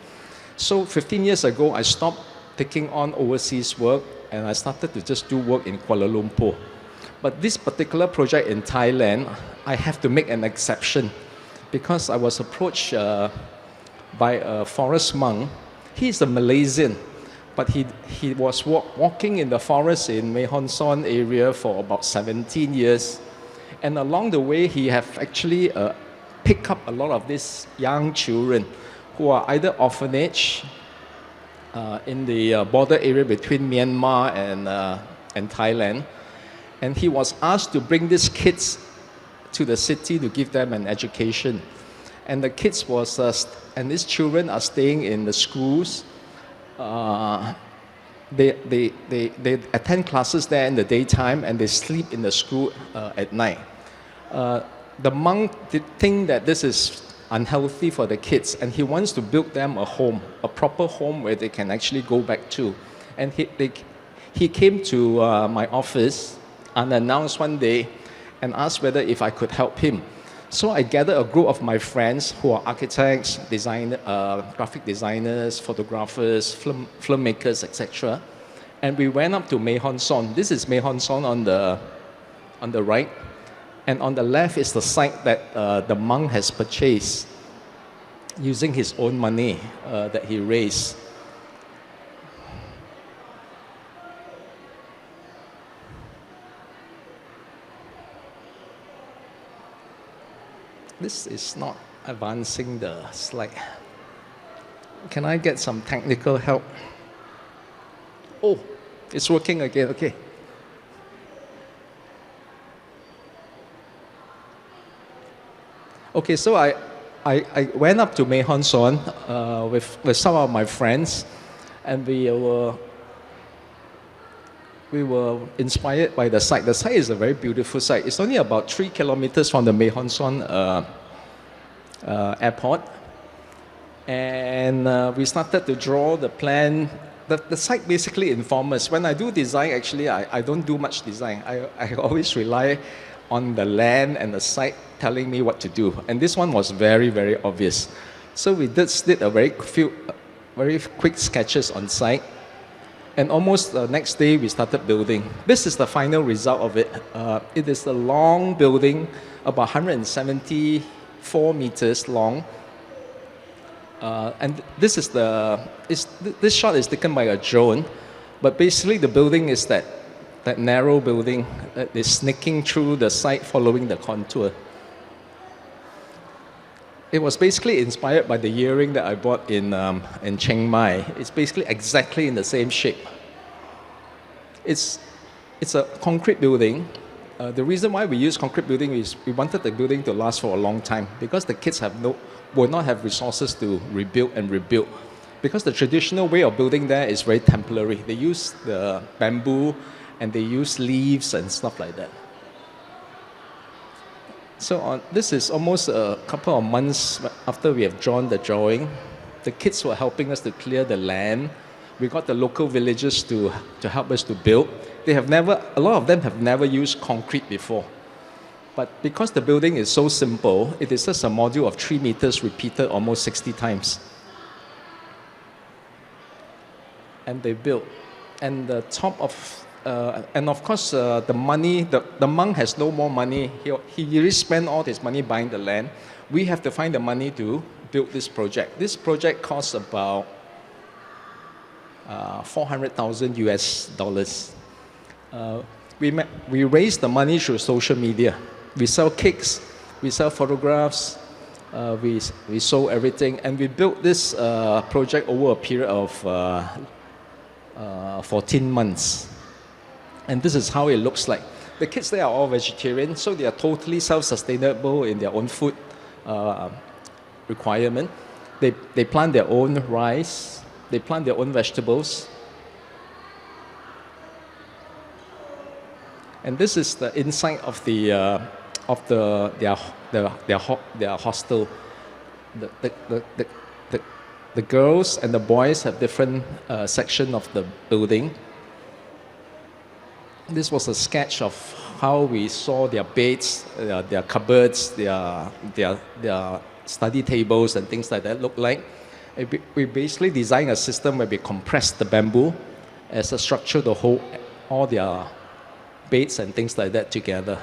So 15 years ago, I stopped taking on overseas work and I started to just do work in Kuala Lumpur. But this particular project in Thailand, I have to make an exception because I was approached by a forest monk. He's a Malaysian, but he was walking in the forest in Mae Hon Son area for about 17 years. And along the way, he have actually picked up a lot of these young children who are either orphanage in the border area between Myanmar and Thailand. And he was asked to bring these kids to the city to give them an education. And the kids and these children are staying in the schools. They attend classes there in the daytime and they sleep in the school at night. The monk did think that this is unhealthy for the kids and he wants to build them a home, a proper home where they can actually go back to. And he came to my office unannounced one day and asked whether if I could help him. So I gathered a group of my friends who are architects, graphic designers, photographers, filmmakers, etc. And we went up to Mae Hon Son. This is Mae Hon Son on the right. And on the left is the site that the monk has purchased using his own money that he raised. This is not advancing the slide. Can I get some technical help? Oh, it's working again, okay. Okay, so I went up to Mae Hon Son with some of my friends, and we were inspired by the site. The site is a very beautiful site. It's only about 3 kilometers from the Mae Hon Son airport. And we started to draw the plan. The site basically informed us. When I do design, actually, I don't do much design. I always rely on the land and the site telling me what to do. And this one was very, very obvious. So we did a very quick sketches on site. And almost the next day, we started building. This is the final result of it. It is a long building, about 174 meters long. And this shot is taken by a drone. But basically, the building is that narrow building that is sneaking through the site following the contour. It was basically inspired by the earring that I bought in Chiang Mai. It's basically exactly in the same shape. It's a concrete building. The reason why we use concrete building is we wanted the building to last for a long time because the kids will not have resources to rebuild and rebuild. because the traditional way of building there is very temporary. They use the bamboo and they use leaves and stuff like that. So this is almost a couple of months after we have drawn the drawing. The kids were helping us to clear the land. We got the local villagers to help us to build. A lot of them have never used concrete before. But because the building is so simple, it is just a module of 3 meters repeated almost 60 times. And they built. And the top of, and of course, the money, the monk has no more money. He really spent all his money buying the land. We have to find the money to build this project. This project costs about 400,000 US dollars. We raised the money through social media. We sell cakes, we sell photographs, we sold everything, and we built this project over a period of 14 months. And this is how it looks like. The kids there are all vegetarian, so they are totally self-sustainable in their own food requirement. They plant their own rice, they plant their own vegetables. And this is the inside of their hostel. The girls and the boys have different section of the building. This was a sketch of how we saw their beds, their cupboards, their study tables and things like that look like. We basically designed a system where we compressed the bamboo as a structure to hold all their beds and things like that together.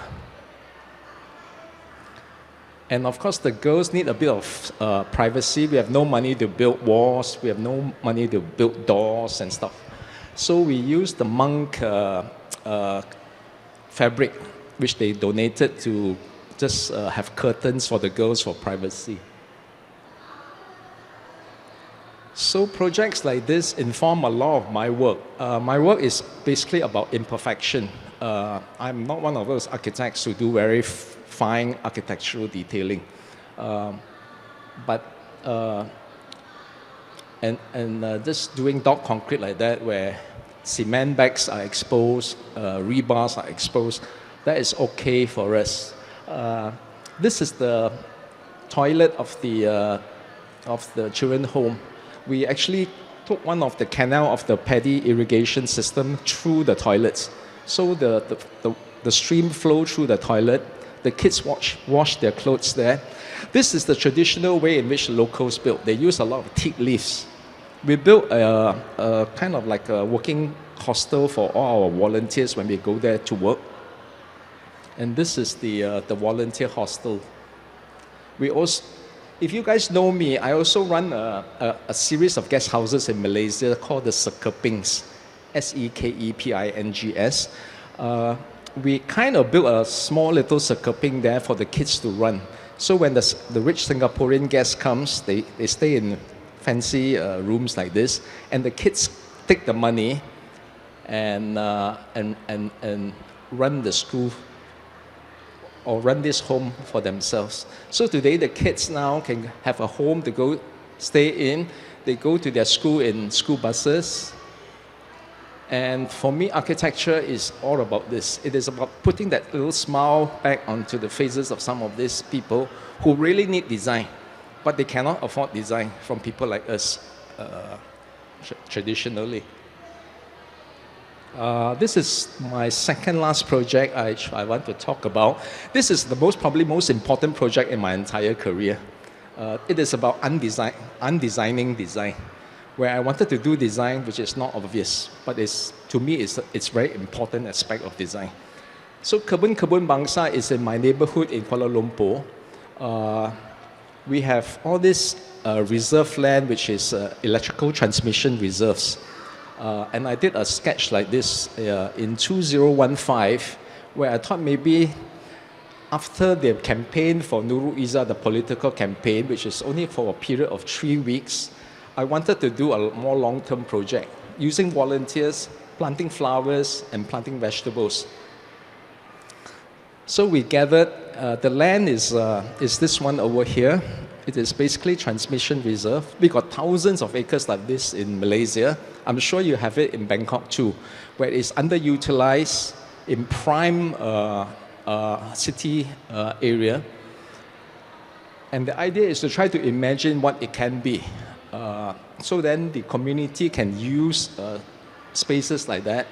And of course, the girls need a bit of privacy. We have no money to build walls. We have no money to build doors and stuff. So we used the monk fabric, which they donated to just have curtains for the girls for privacy. So projects like this inform a lot of my work. My work is basically about imperfection. I'm not one of those architects who do very fine architectural detailing. Just doing dog concrete like that, where cement bags are exposed, rebars are exposed, that is okay for us. This is the toilet of the children's home. We actually took one of the canal of the paddy irrigation system through the toilets. So the stream flow through the toilet. The kids wash their clothes there. This is the traditional way in which locals build. They use a lot of teak leaves. We built a kind of like a working hostel for all our volunteers when we go there to work. And this is the volunteer hostel. We also, if you guys know me, I also run a series of guest houses in Malaysia called the Sekepings, Sekepings. We kind of built a small little Sekeping there for the kids to run. So when the rich Singaporean guest comes, they stay in fancy rooms like this, and the kids take the money and run the school or run this home for themselves. So today the kids now can have a home to go stay in. They go to their school in school buses. And for me, architecture is all about this. It is about putting that little smile back onto the faces of some of these people who really need design, but they cannot afford design from people like us traditionally. This is my second last project I want to talk about. This is the probably most important project in my entire career. It is about undesigning design, where I wanted to do design which is not obvious, but to me it's very important aspect of design. So Kebun Bangsa is in my neighborhood in Kuala Lumpur. We have all this reserve land which is electrical transmission reserves. And I did a sketch like this in 2015, where I thought maybe after the campaign for Nurul Izzah, the political campaign, which is only for a period of 3 weeks, I wanted to do a more long-term project using volunteers, planting flowers and planting vegetables. So we gathered, the land is this one over here, It is basically transmission reserve. We got thousands of acres like this in Malaysia. I'm sure you have it in Bangkok too, where it is underutilized in prime city area. And the idea is to try to imagine what it can be. So then the community can use spaces like that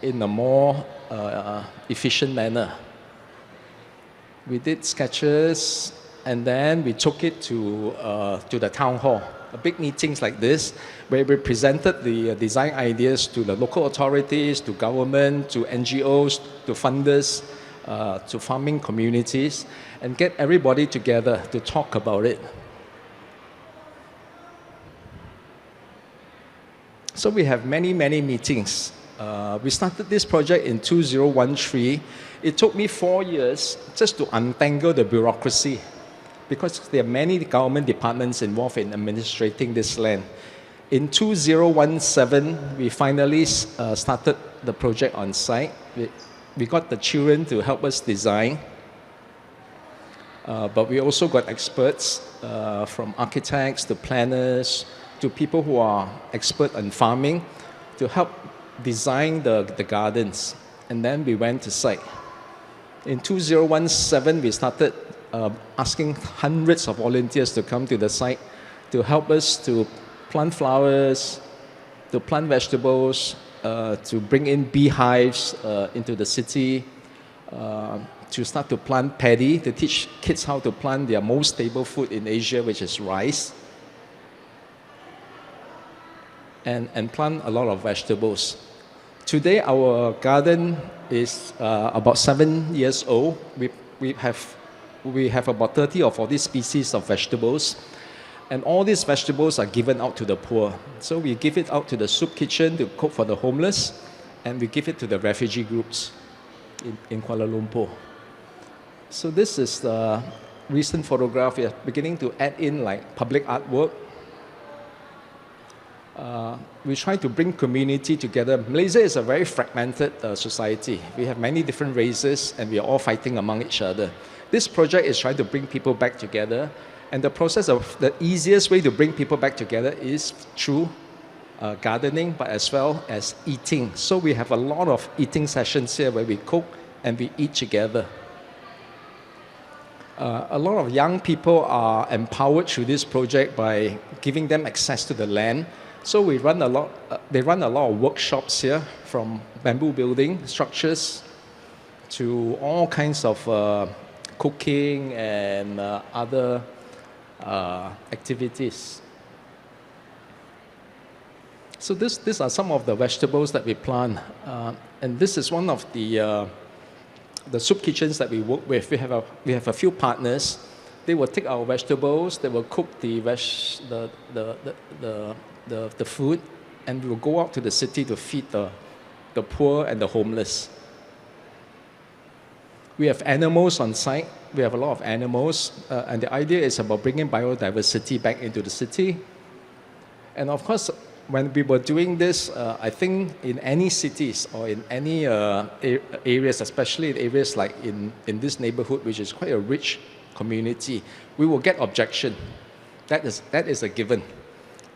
in a more efficient manner. We did sketches, and then we took it to the town hall. Big meetings like this, where we presented the design ideas to the local authorities, to government, to NGOs, to funders, to farming communities, and get everybody together to talk about it. So we have many, many meetings. We started this project in 2013. It took me 4 years just to untangle the bureaucracy, because there are many government departments involved in administrating this land. In 2017, we finally started the project on site. We got the children to help us design, but we also got experts from architects to planners to people who are expert on farming to help design the gardens. And then we went to site. In 2017, we started asking hundreds of volunteers to come to the site to help us to plant flowers, to plant vegetables, to bring in beehives into the city, to start to plant paddy, to teach kids how to plant their most stable food in Asia, which is rice, and plant a lot of vegetables. Today, our garden is about 7 years old. We have about 30 or 40 species of vegetables. And all these vegetables are given out to the poor. So we give it out to the soup kitchen to cook for the homeless, and we give it to the refugee groups in Kuala Lumpur. So this is the recent photograph. We are beginning to add in like public artwork. We try to bring community together. Malaysia is a very fragmented society. We have many different races, and we are all fighting among each other. This project is trying to bring people back together. And the process of the easiest way to bring people back together is through gardening, but as well as eating. So we have a lot of eating sessions here where we cook and we eat together. A lot of young people are empowered through this project by giving them access to the land. So we run a lot. They run a lot of workshops here, from bamboo building structures to all kinds of cooking and other activities. So these are some of the vegetables that we plant, and this is one of the soup kitchens that we work with. We have a few partners. They will take our vegetables. They will cook the food, and we will go out to the city to feed the poor and the homeless. We have animals on site. We have a lot of animals, and the idea is about bringing biodiversity back into the city. And of course, when we were doing this, I think in any cities or in any areas, especially in areas like in this neighborhood, which is quite a rich community, we will get objection. That is a given.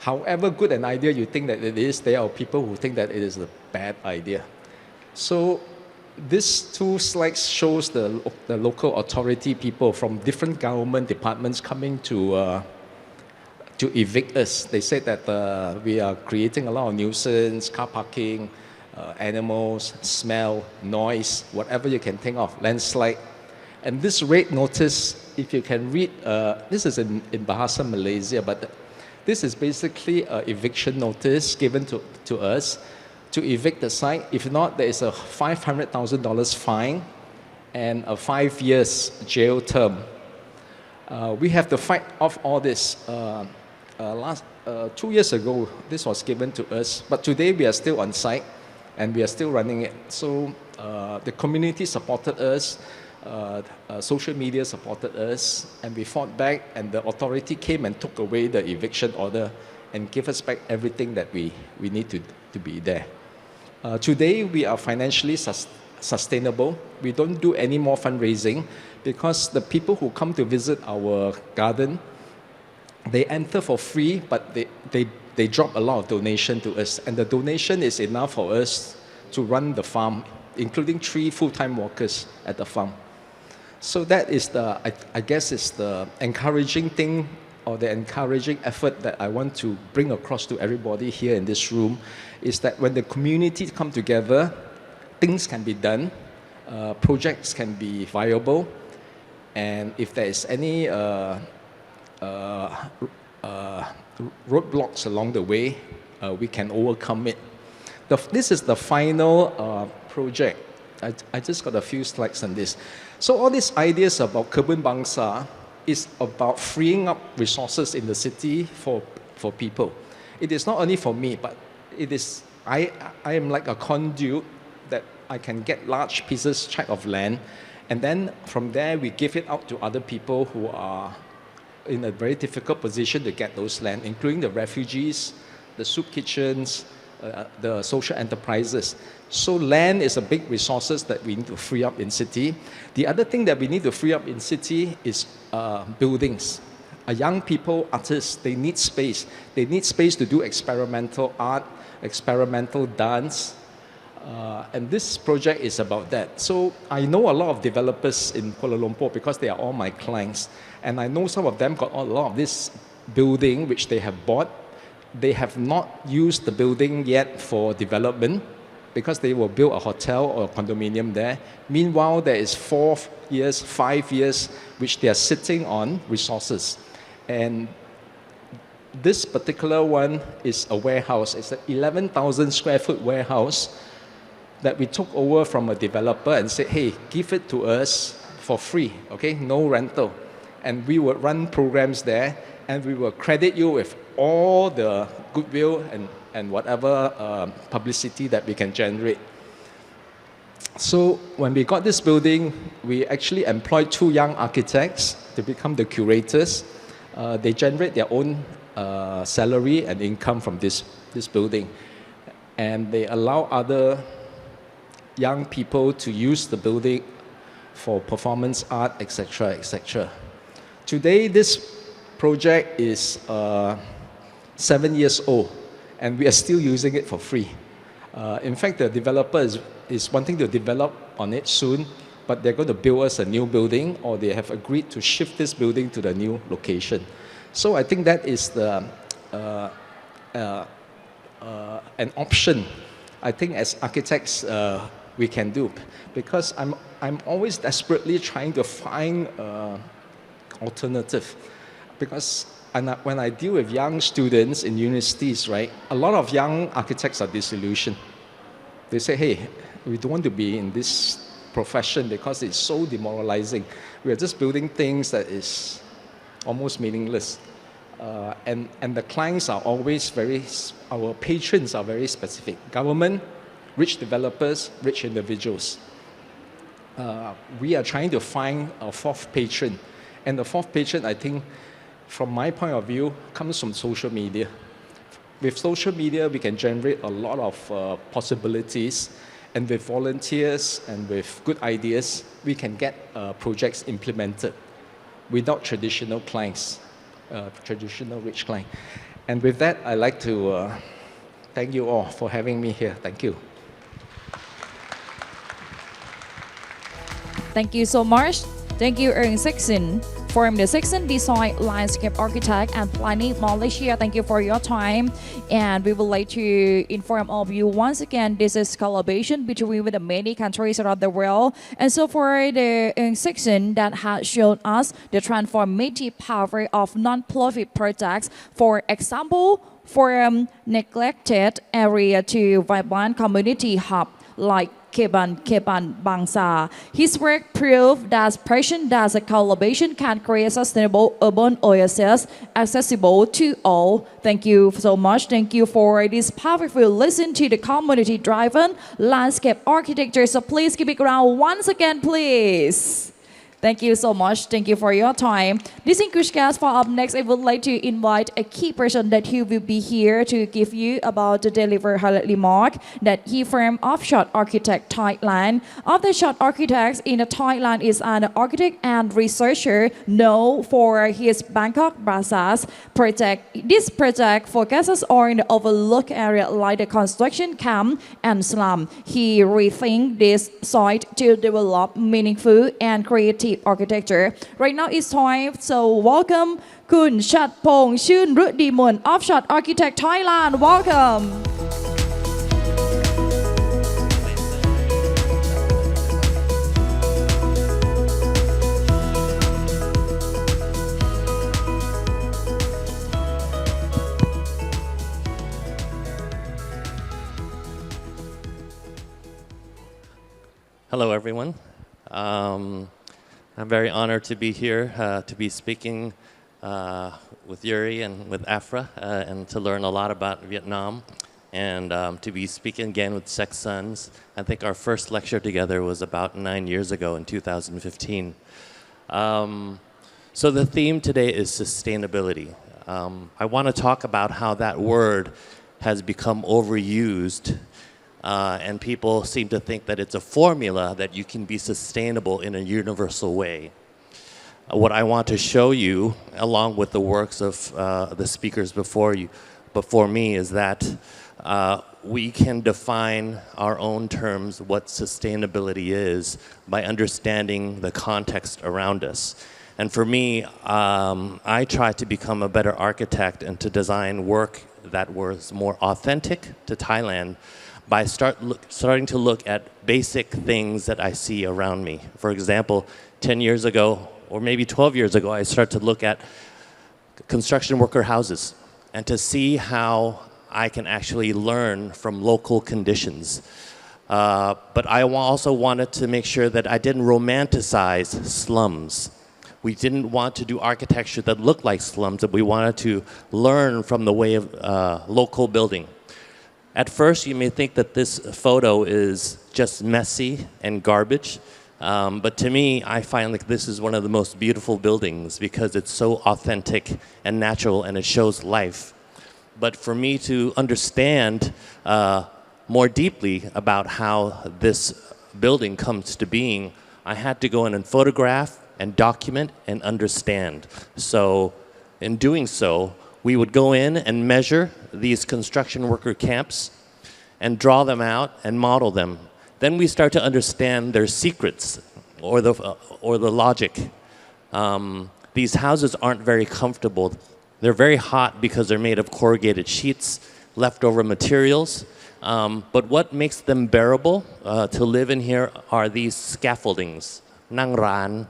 However good an idea you think that it is, there are people who think that it is a bad idea. So these two slides shows the local authority people from different government departments coming to evict us. They said that we are creating a lot of nuisance, car parking, animals, smell, noise, whatever you can think of, landslide. And this rate notice, if you can read, this is in Bahasa Malaysia, but this is basically an eviction notice given to us to evict the site. If not, there is a $500,000 fine and a 5 years jail term. We have to fight off all this. 2 years ago, this was given to us, but today we are still on site and we are still running it. So the community supported us, social media supported us, and we fought back, and the authority came and took away the eviction order and gave us back everything that we need to be there. Today, we are financially sustainable. We don't do any more fundraising because the people who come to visit our garden, they enter for free, but they drop a lot of donation to us. And the donation is enough for us to run the farm, including 3 full-time workers at the farm. So that is I guess is the encouraging thing or the encouraging effort that I want to bring across to everybody here in this room, is that when the community come together, things can be done, projects can be viable, and if there is any roadblocks along the way, we can overcome it. This is the final project. I just got a few slides on this. So all these ideas about Kebun Bangsa is about freeing up resources in the city for people. It is not only for me, but it is, I am like a conduit that I can get large pieces tract of land, and then from there we give it out to other people who are in a very difficult position to get those land, including the refugees, the soup kitchens, the social enterprises. So land is a big resources that we need to free up in city. The other thing that we need to free up in city is buildings. Young people, artists, they need space. They need space to do experimental art, experimental dance. And this project is about that. So I know a lot of developers in Kuala Lumpur because they are all my clients. And I know some of them got a lot of this building which they have bought. They have not used the building yet for development because they will build a hotel or a condominium there. Meanwhile, there is 4 years, 5 years, which they are sitting on resources. And this particular one is a warehouse. It's an 11,000 square foot warehouse that we took over from a developer and said, hey, give it to us for free, okay? No rental. And we would run programs there, and we will credit you with all the goodwill and whatever publicity that we can generate. So when we got this building, we actually employed 2 young architects to become the curators. They generate their own salary and income from this building. And they allow other young people to use the building for performance art, etc., etc. Today, this project is 7 years old, and we are still using it for free. In fact, the developer is wanting to develop on it soon, but they're going to build us a new building, or they have agreed to shift this building to the new location. So I think that is an option, I think, as architects we can do, because I'm always desperately trying to find alternative, because when I deal with young students in universities, right, a lot of young architects are disillusioned. They say, hey, we don't want to be in this profession because it's so demoralizing. We are just building things that is almost meaningless. And the clients are always our patrons are very specific. Government, rich developers, rich individuals. We are trying to find a 4th patron. And the 4th patron, I think, from my point of view, comes from social media. With social media, we can generate a lot of possibilities. And with volunteers and with good ideas, we can get projects implemented without traditional clients, traditional rich clients. And with that, I'd like to thank you all for having me here. Thank you. Thank you so much. Thank you, Ern Sexton, from the Sexton Design Landscape Architect and Planning Malaysia. Thank you for your time. And we would like to inform all of you once again, this is collaboration between the many countries around the world. And so for the Ern Sexton that has shown us the transformative power of non-profit projects, for example, from neglected area to vibrant community hub like Kebun Bangsa. His work proved that passion that a collaboration can create sustainable urban oasis accessible to all. Thank you so much. Thank you for this powerful listen to the community-driven landscape architecture. So please give it a round once again, please. Thank you so much. Thank you for your time. Distinguished guests, for up next, I would like to invite a key person that he will be here to give you about the deliver highlight remark that he from Offshore Architect Thailand. Offshore Architects in Thailand is an architect and researcher known for his Bangkok Brazas project. This project focuses on the overlooked area like the construction camp and slum. He rethinks this site to develop meaningful and creative architecture. Right now it's time, so welcome คุณชัดพงษ์ชื่นฤดีมน Offshore Architect Thailand. Welcome. Hello, everyone. I'm very honored to be here, to be speaking with Yuri and with Afra, and to learn a lot about Vietnam, and to be speaking again with Sex Sons. I think our first lecture together was about 9 years ago in 2015. So the theme today is sustainability. I want to talk about how that word has become overused. And people seem to think that it's a formula that you can be sustainable in a universal way. What I want to show you, along with the works of the speakers before me, is that we can define our own terms what sustainability is by understanding the context around us. And for me, I try to become a better architect and to design work that was more authentic to Thailand by starting to look at basic things that I see around me. For example, 10 years ago, or maybe 12 years ago, I started to look at construction worker houses and to see how I can actually learn from local conditions. But I also wanted to make sure that I didn't romanticize slums. We didn't want to do architecture that looked like slums, but we wanted to learn from the way of local building. At first, you may think that this photo is just messy and garbage, but to me, I find like this is one of the most beautiful buildings because it's so authentic and natural and it shows life. But for me to understand more deeply about how this building comes to being, I had to go in and photograph and document and understand. So in doing so, we would go in and measure these construction worker camps and draw them out and model them. Then we start to understand their secrets or the logic. These houses aren't very comfortable. They're very hot because they're made of corrugated sheets, leftover materials. But what makes them bearable to live in here are these scaffoldings, nang ran,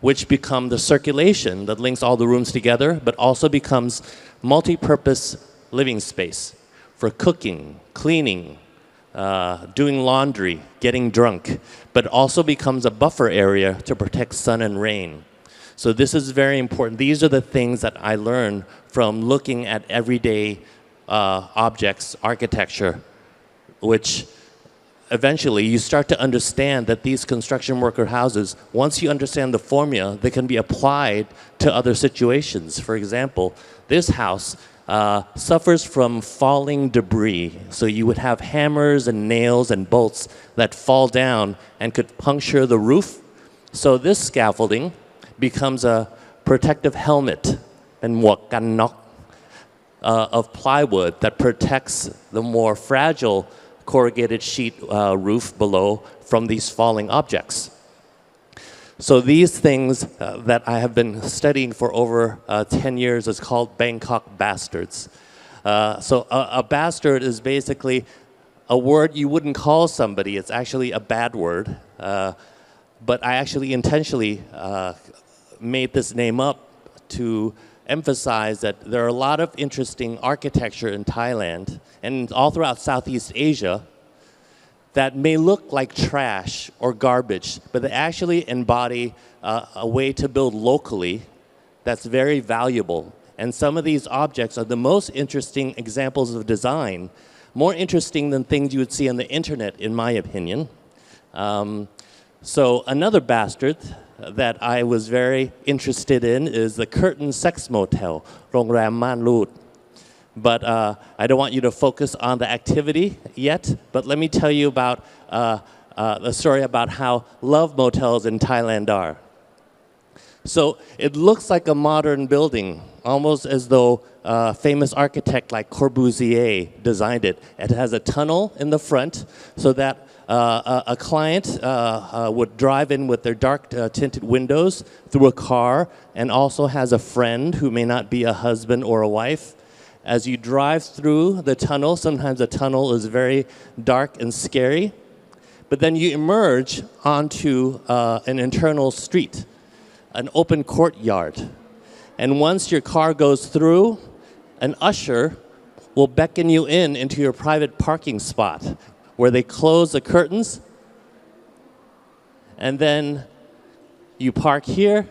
which become the circulation that links all the rooms together, but also becomes multi-purpose living space for cooking, cleaning, doing laundry, getting drunk, but also becomes a buffer area to protect sun and rain. So this is very important. These are the things that I learned from looking at everyday objects, architecture, which eventually you start to understand that these construction worker houses, once you understand the formula, they can be applied to other situations. For example, this house suffers from falling debris. So you would have hammers and nails and bolts that fall down and could puncture the roof. So this scaffolding becomes a protective helmet and muak kan nok of plywood that protects the more fragile corrugated sheet roof below from these falling objects. So these things that I have been studying for over 10 years is called Bangkok bastards. So a bastard is basically a word you wouldn't call somebody. It's actually a bad word. But I actually intentionally made this name up to emphasize that there are a lot of interesting architecture in Thailand and all throughout Southeast Asia that may look like trash or garbage, but they actually embody a way to build locally that's very valuable. And some of these objects are the most interesting examples of design, more interesting than things you would see on the internet, in my opinion. So another bastard that I was very interested in is the Curtain Sex Motel, โรงแรมม่านรูด But I don't want you to focus on the activity yet, but let me tell you about a story about how love motels in Thailand are. So it looks like a modern building, almost as though a famous architect like Corbusier designed it. It has a tunnel in the front so that a client would drive in with their dark tinted windows through a car and also has a friend who may not be a husband or a wife. As you drive through the tunnel, sometimes the tunnel is very dark and scary, but then you emerge onto an internal street, an open courtyard. And once your car goes through, an usher will beckon you in into your private parking spot where they close the curtains, and then you park here,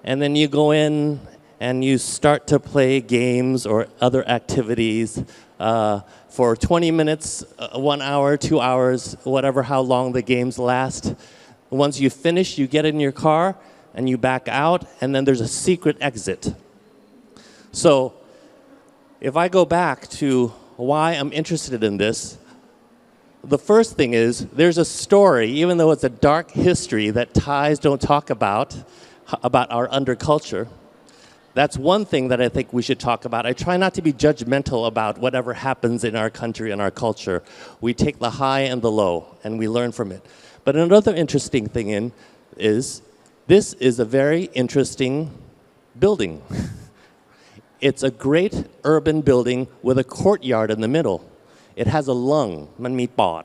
and then you go in and you start to play games or other activities for 20 minutes, 1 hour, 2 hours, whatever how long the games last. Once you finish, you get in your car and you back out, and then there's a secret exit. So if I go back to why I'm interested in this, the first thing is there's a story, even though it's a dark history that Thais don't talk about our underculture. That's one thing that I think we should talk about. I try not to be judgmental about whatever happens in our country and our culture. We take the high and the low, and we learn from it. But another interesting thing is this is a very interesting building. It's a great urban building with a courtyard in the middle. It has a lung, มันมีปอด.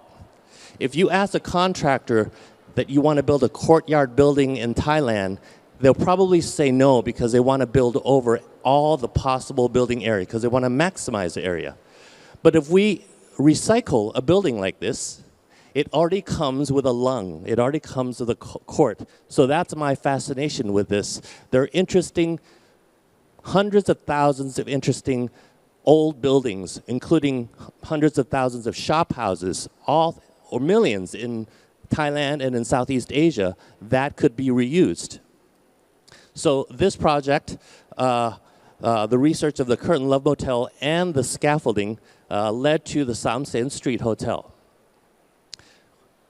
If you ask a contractor that you want to build a courtyard building in Thailand, they'll probably say no because they want to build over all the possible building area because they want to maximize the area. But if we recycle a building like this, it already comes with a lung. It already comes with a court. So that's my fascination with this. There are interesting, hundreds of thousands of interesting old buildings, including hundreds of thousands of shop houses, or millions in Thailand and in Southeast Asia that could be reused. So this project, the research of the Curtain Love Motel and the scaffolding led to the Samsen Street Hotel.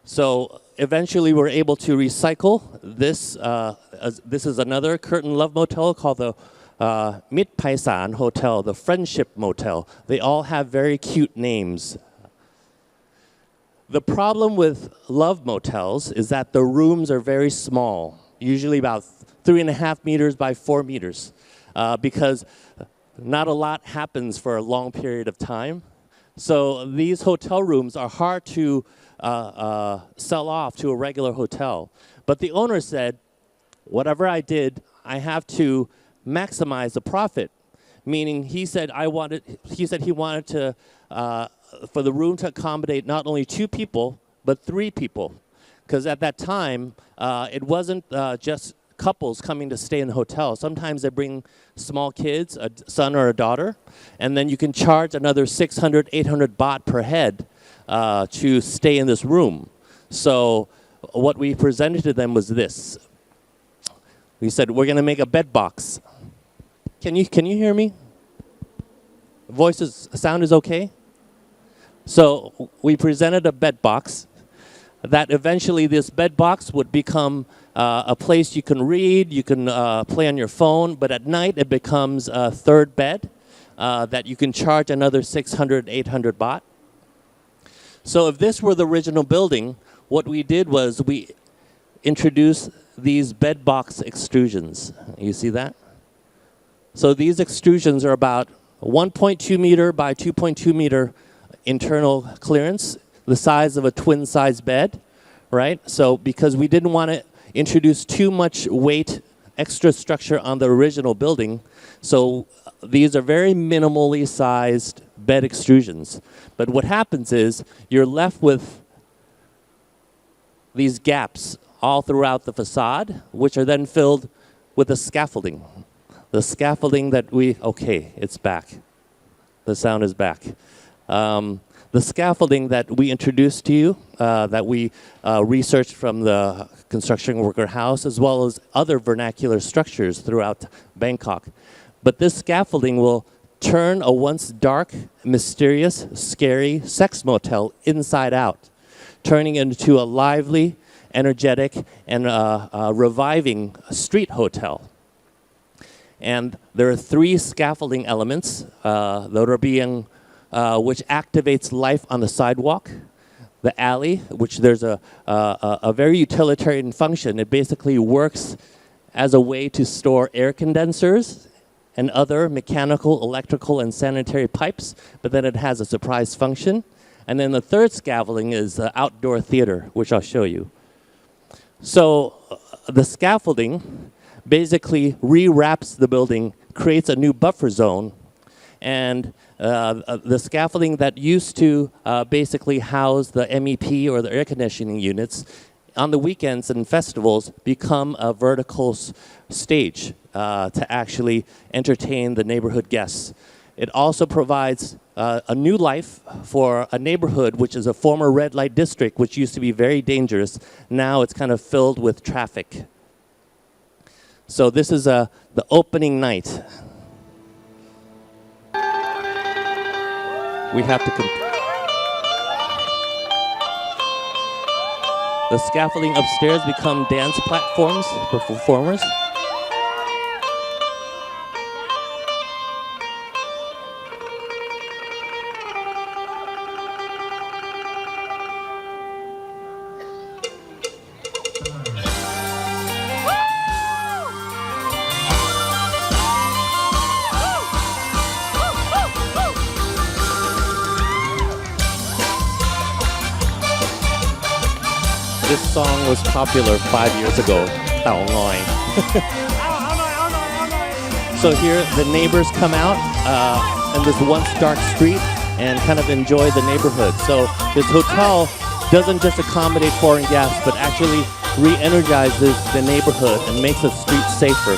So eventually we're able to recycle this. This is another Curtain Love Motel called the Mit Paisan Hotel, the Friendship Motel. They all have very cute names. The problem with love motels is that the rooms are very small, usually about 3.5 meters by 4 meters, because not a lot happens for a long period of time. So these hotel rooms are hard to sell off to a regular hotel. But the owner said, whatever I did, I have to maximize the profit. Meaning he said he wanted to, for the room to accommodate not only 2 people, but 3 people. Because at that time, it wasn't just couples coming to stay in the hotel. Sometimes they bring small kids, a son or a daughter, and then you can charge another 600, 800 baht per head to stay in this room. So what we presented to them was this. We said, we're going to make a bed box. Can you hear me? Sound is okay? So we presented a bed box that eventually this bed box would become a place you can read, you can play on your phone, but at night it becomes a third bed that you can charge another 600, 800 baht. So if this were the original building, what we did was we introduced these bed box extrusions. You see that? So these extrusions are about 1.2 meter by 2.2 meter internal clearance, the size of a twin-size bed, right? So because we didn't want to introduce too much weight, extra structure on the original building, so these are very minimally sized bed extrusions. But what happens is you're left with these gaps all throughout the facade, which are then filled with the scaffolding. The scaffolding that okay, it's back. The sound is back. The scaffolding that we introduced to you, that we researched from the construction worker house, as well as other vernacular structures throughout Bangkok. But this scaffolding will turn a once dark, mysterious, scary sex motel inside out, turning into a lively, energetic, and reviving street hotel. And there are 3 scaffolding elements, the rabiang, which activates life on the sidewalk, the alley, which there's a very utilitarian function. It basically works as a way to store air condensers and other mechanical, electrical, and sanitary pipes, but then it has a surprise function. And then the third scaffolding is the outdoor theater, which I'll show you. So the scaffolding basically rewraps the building, creates a new buffer zone, and the scaffolding that used to basically house the MEP or the air conditioning units on the weekends and festivals become a vertical stage to actually entertain the neighborhood guests. It also provides a new life for a neighborhood which is a former red light district which used to be very dangerous. Now it's kind of filled with traffic. So this is the opening night. We have to the scaffolding upstairs become dance platforms for performers. This song was popular 5 years ago, เต่างอย So here the neighbors come out in this once dark street and kind of enjoy the neighborhood. So this hotel doesn't just accommodate foreign guests, but actually re-energizes the neighborhood and makes the street safer.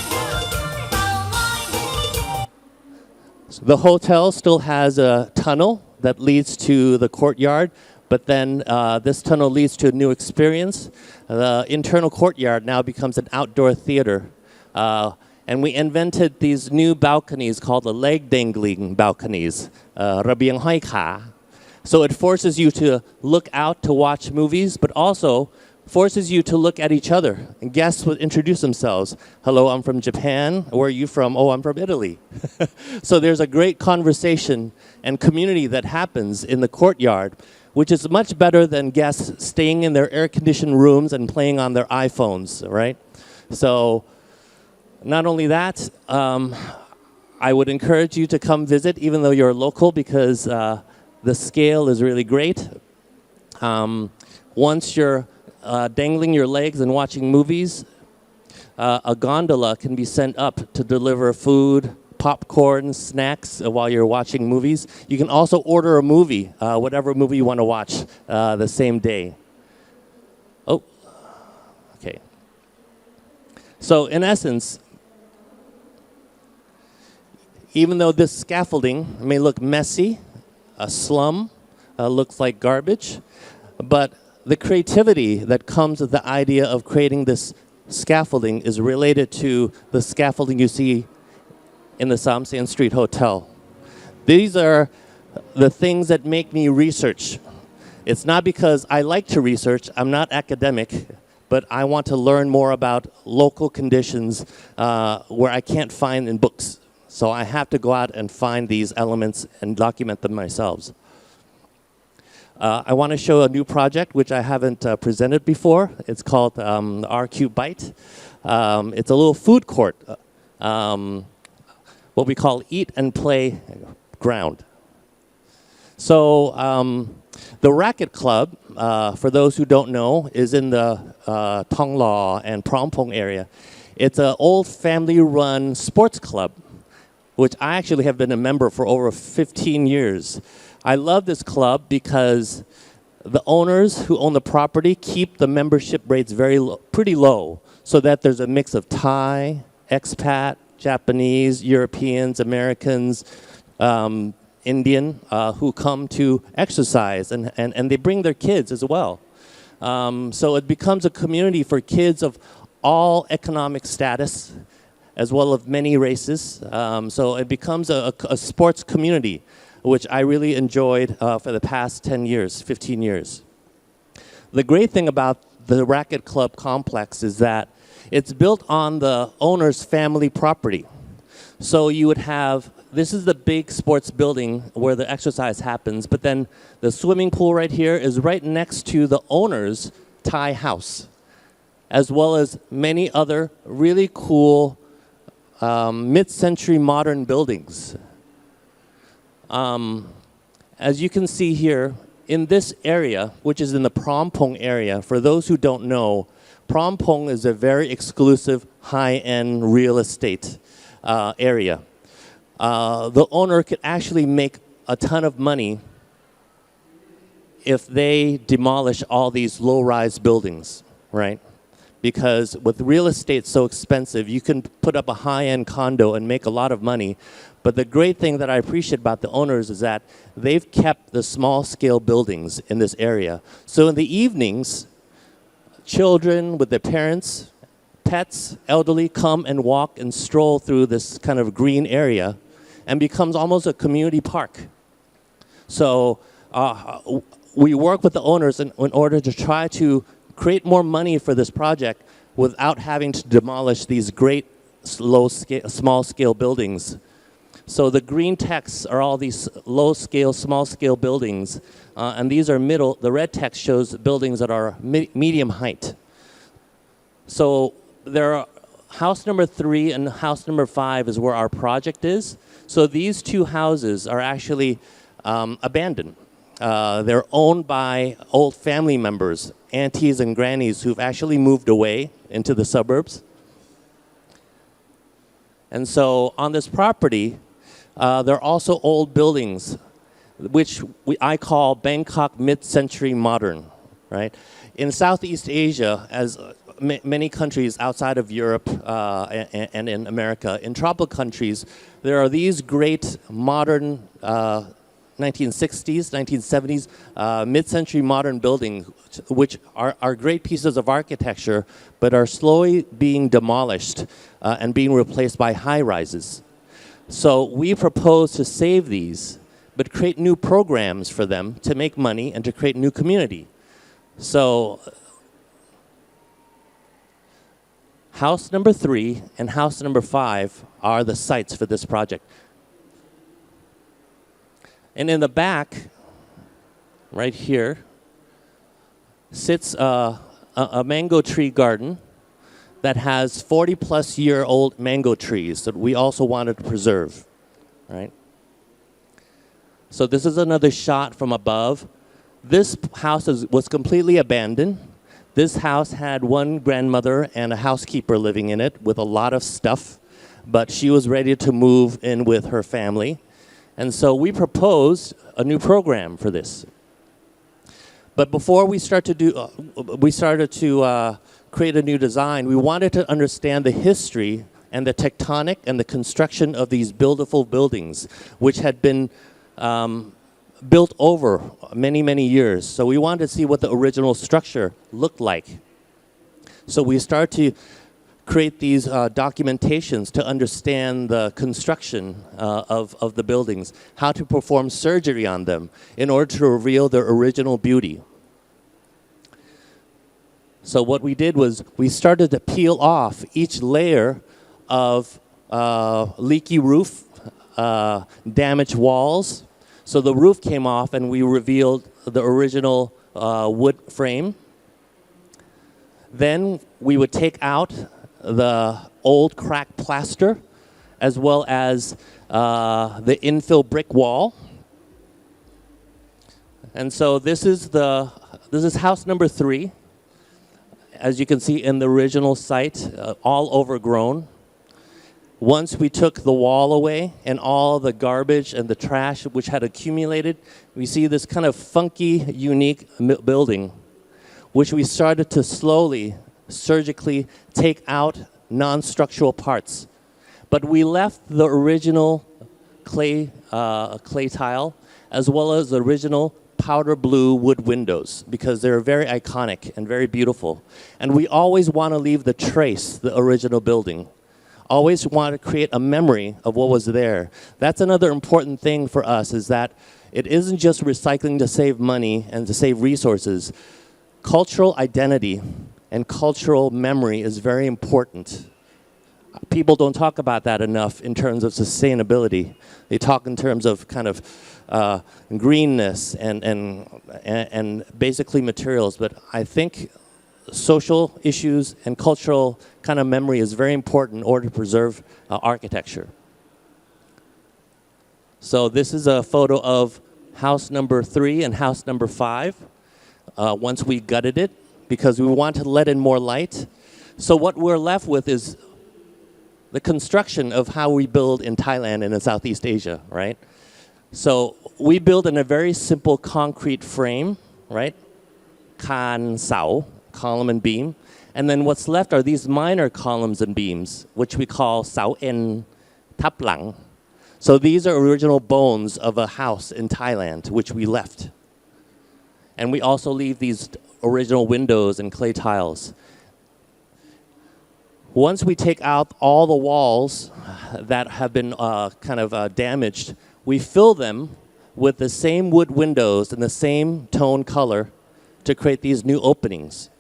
So the hotel still has a tunnel that leads to the courtyard. But then this tunnel leads to a new experience. The internal courtyard now becomes an outdoor theater. And we invented these new balconies called the leg dangling balconies, ระเบียงห้อยขา So it forces you to look out to watch movies, but also forces you to look at each other. And guests would introduce themselves. Hello, I'm from Japan. Where are you from? Oh, I'm from Italy. So there's a great conversation and community that happens in the courtyard, which is much better than guests staying in their air-conditioned rooms and playing on their iPhones, right? So not only that, I would encourage you to come visit, even though you're local, because the scale is really great. Once you're dangling your legs and watching movies, a gondola can be sent up to deliver food, popcorn, snacks while you're watching movies. You can also order a movie, whatever movie you want to watch the same day. Oh, okay. So in essence, even though this scaffolding may look messy, a slum, looks like garbage, but the creativity that comes with the idea of creating this scaffolding is related to the scaffolding you see in the Samsen Street Hotel. These are the things that make me research. It's not because I like to research, I'm not academic, but I want to learn more about local conditions where I can't find in books. So I have to go out and find these elements and document them myself. I want to show a new project which I haven't presented before. It's called RQ Bite. It's a little food court. What we call eat and play ground. So the Racket Club, for those who don't know, is in the Thonglaw and Prompong area. It's an old family-run sports club, which I actually have been a member for over 15 years. I love this club because the owners who own the property keep the membership rates pretty low, so that there's a mix of Thai, expat, Japanese, Europeans, Americans, Indian who come to exercise, and they bring their kids as well. So it becomes a community for kids of all economic status, as well as many races. So it becomes a sports community, which I really enjoyed for the past 10 years, 15 years. The great thing about the Racquet Club complex is that it's built on the owner's family property. So you would have, this is the big sports building where the exercise happens, but then the swimming pool right here is right next to the owner's Thai house, as well as many other really cool mid-century modern buildings. As you can see here, in this area, which is in the Phrom Phong area, for those who don't know, Phrom Phong is a very exclusive high-end real estate area. The owner could actually make a ton of money if they demolish all these low-rise buildings, right? Because with real estate so expensive, you can put up a high-end condo and make a lot of money. But the great thing that I appreciate about the owners is that they've kept the small-scale buildings in this area. So in the evenings, children with their parents, pets, elderly come and walk and stroll through this kind of green area and becomes almost a community park. So we work with the owners in order to try to create more money for this project without having to demolish these great small-scale buildings. So the green text are all these low-scale, small-scale buildings, and these are middle. The red text shows buildings that are medium height. So there are house number 3 and house number 5 is where our project is. So these two houses are actually abandoned. They're owned by old family members, aunties and grannies who've actually moved away into the suburbs. And so on this property, there are also old buildings, which I call Bangkok mid-century modern, right? In Southeast Asia, as many countries outside of Europe and in America, in tropical countries, there are these great modern 1960s, 1970s, mid-century modern buildings, which are great pieces of architecture, but are slowly being demolished and being replaced by high-rises. So we propose to save these, but create new programs for them to make money and to create new community. So house number 3 and house number 5 are the sites for this project. And in the back, right here, sits a mango tree garden that has 40-plus-year-old mango trees that we also wanted to preserve, right? So this is another shot from above. This house was completely abandoned. This house had one grandmother and a housekeeper living in it with a lot of stuff, but she was ready to move in with her family. And so we proposed a new program for this. But before we started to create a new design, we wanted to understand the history and the tectonic and the construction of these beautiful buildings, which had been built over many, many years. So we wanted to see what the original structure looked like. So we started to create these documentations to understand the construction of the buildings, how to perform surgery on them in order to reveal their original beauty. So what we did was we started to peel off each layer of leaky roof, damaged walls. So the roof came off and we revealed the original wood frame. Then we would take out the old cracked plaster as well as the infill brick wall. And so this is house number 3. As you can see in the original site, all overgrown. Once we took the wall away and all the garbage and the trash which had accumulated, we see this kind of funky, unique building, which we started to slowly, surgically take out non-structural parts. But we left the original clay tile, as well as the original powder blue wood windows, because they're very iconic and very beautiful. And we always want to leave the trace, the original building. Always want to create a memory of what was there. That's another important thing for us, is that it isn't just recycling to save money and to save resources. Cultural identity and cultural memory is very important. People don't talk about that enough in terms of sustainability. They talk in terms of kind of greenness and basically materials. But I think social issues and cultural kind of memory is very important in order to preserve architecture. So this is a photo of house number 3 and house number 5. Once we gutted it, because we want to let in more light. So what we're left with is the construction of how we build in Thailand and in Southeast Asia, right? So we build in a very simple concrete frame, right? Kan, sao, column and beam. And then what's left are these minor columns and beams, which we call sao en tap lang. So these are original bones of a house in Thailand, which we left. And we also leave these original windows and clay tiles. Once we take out all the walls that have been damaged, we fill them with the same wood windows and the same tone color to create these new openings.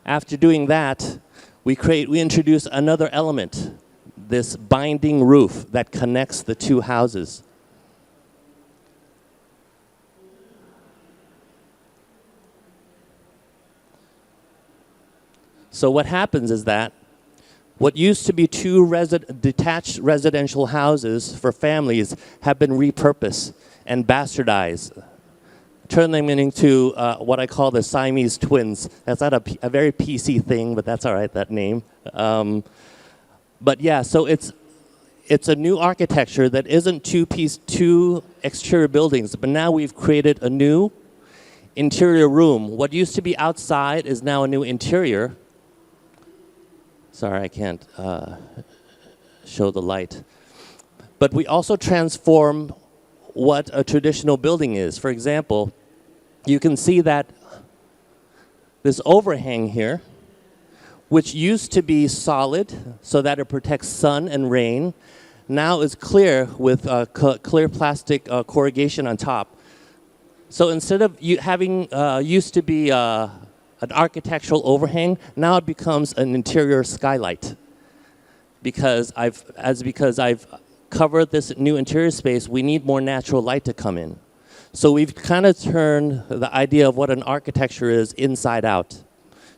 After doing that, we introduce another element, this binding roof that connects the two houses. So what happens is that what used to be 2 detached residential houses for families have been repurposed and bastardized, turn them into what I call the Siamese twins. That's not a very PC thing, but that's all right, that name. But yeah, so it's a new architecture that isn't 2 exterior buildings, but now we've created a new interior room. What used to be outside is now a new interior. Sorry, I can't show the light. But we also transform what a traditional building is. For example, you can see that this overhang here, which used to be solid so that it protects sun and rain, now is clear with clear plastic corrugation on top. So instead of having used to be an architectural overhang, now it becomes an interior skylight. Because I've covered this new interior space, we need more natural light to come in. So we've kind of turned the idea of what an architecture is inside out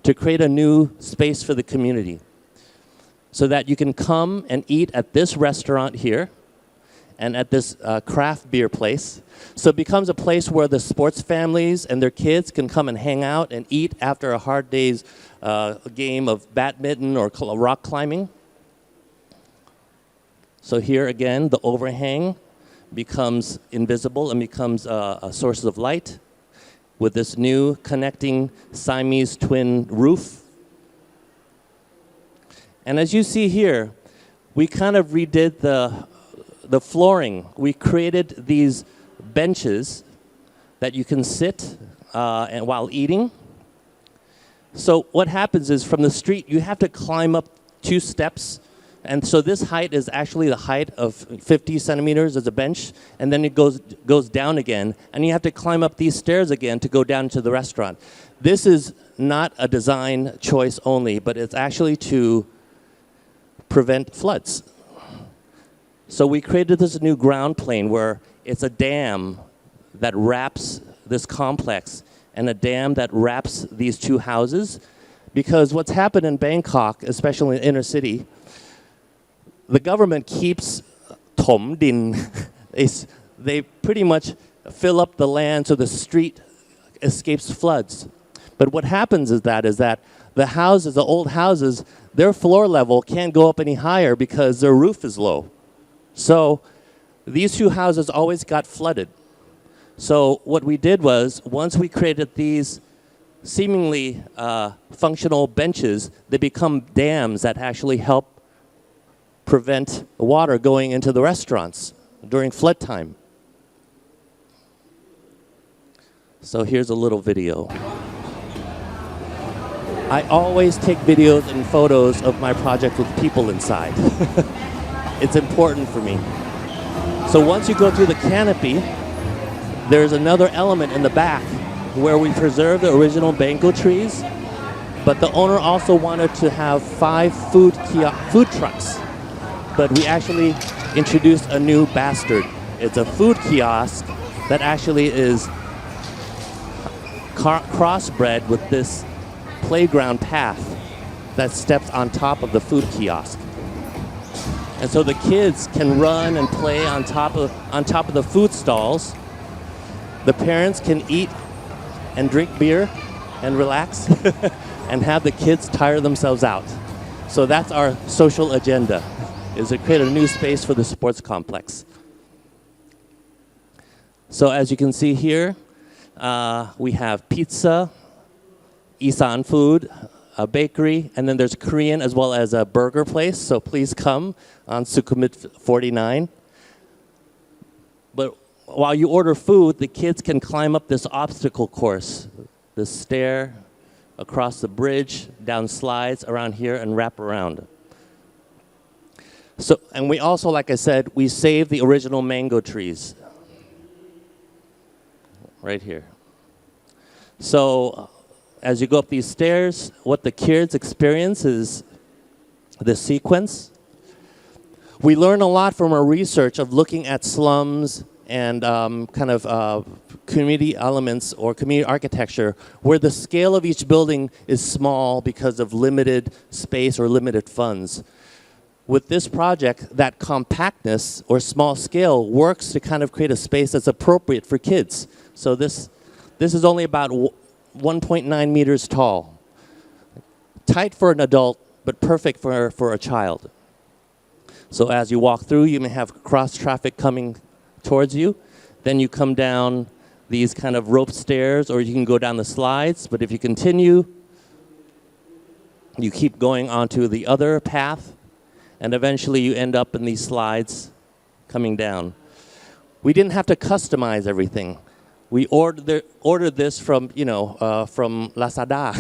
to create a new space for the community, so that you can come and eat at this restaurant here and at this craft beer place. So it becomes a place where the sports families and their kids can come and hang out and eat after a hard day's game of badminton or rock climbing. So here again, the overhang becomes invisible and becomes a source of light with this new connecting Siamese twin roof. And as you see here, we kind of redid the flooring. We created these benches that you can sit and while eating. So what happens is, from the street, you have to climb up 2 steps. And so this height is actually the height of 50 centimeters as a bench, and then it goes down again, and you have to climb up these stairs again to go down to the restaurant. This is not a design choice only, but it's actually to prevent floods. So we created this new ground plane where it's a dam that wraps this complex and a dam that wraps these 2 houses. Because what's happened in Bangkok, especially in the inner city, the government keeps tom din. They pretty much fill up the land so the street escapes floods. But what happens is that the houses, the old houses, their floor level can't go up any higher because their roof is low. So these 2 houses always got flooded. So what we did was, once we created these seemingly functional benches, they become dams that actually help prevent water going into the restaurants during flood time. So here's a little video. I always take videos and photos of my project with people inside. It's important for me. So once you go through the canopy, there's another element in the back where we preserve the original mango trees, but the owner also wanted to have 5 food trucks. But we actually introduced a new bastard. It's a food kiosk that actually is crossbred with this playground path that steps on top of the food kiosk. And so the kids can run and play on top of the food stalls. The parents can eat and drink beer and relax and have the kids tire themselves out. So that's our social agenda, is to create a new space for the sports complex. So as you can see here, we have pizza, Isan food, a bakery, and then there's Korean as well as a burger place. So please come on Sukhumvit 49. But while you order food, the kids can climb up this obstacle course, this stair across the bridge, down slides around here and wrap around. So, and we also, like I said, we saved the original mango trees right here. So as you go up these stairs, what the kids experience is the sequence. We learn a lot from our research of looking at slums and community elements or community architecture where the scale of each building is small because of limited space or limited funds. With this project, that compactness or small scale works to kind of create a space that's appropriate for kids. So this is only about 1.9 meters tall. Tight for an adult, but perfect for a child. So as you walk through, you may have cross traffic coming towards you. Then you come down these kind of rope stairs, or you can go down the slides. But if you continue, you keep going onto the other path, and eventually you end up in these slides coming down. We didn't have to customize everything. We ordered this from Lazada.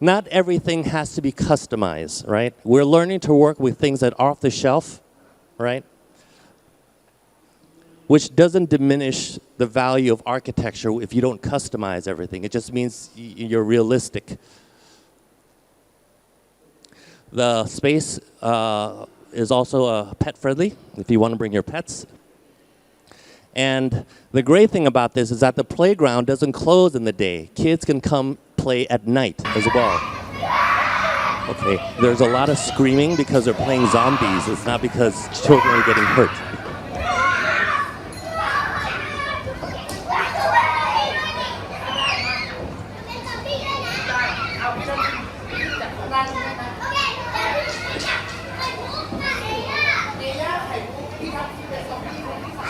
Not everything has to be customized, right? We're learning to work with things that are off the shelf, right? Which doesn't diminish the value of architecture if you don't customize everything. It just means you're realistic. The space is also pet friendly if you want to bring your pets. And the great thing about this is that the playground doesn't close in the day. Kids can come play at night as well. Okay, there's a lot of screaming because they're playing zombies. It's not because children are getting hurt.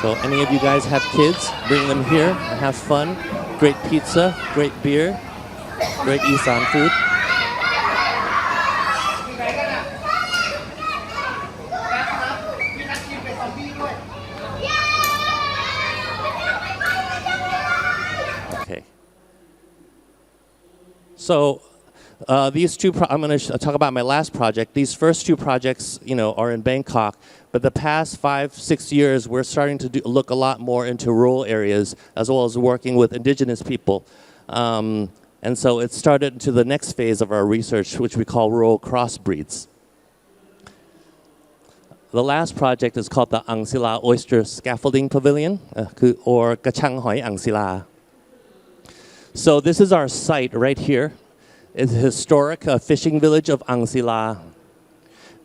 So any of you guys have kids, bring them here and have fun. Great pizza, great beer, great Isan food. Okay. So these two, I'm going to talk about my last project. These first two projects, are in Bangkok. But the past 5-6 years, we're starting to look a lot more into rural areas, as well as working with indigenous people. And so it started into the next phase of our research, which we call rural crossbreeds. The last project is called the Ang Sila Oyster Scaffolding Pavilion, or Kachang Hoi Ang Sila. So this is our site right here. It's a historic fishing village of Ang Sila.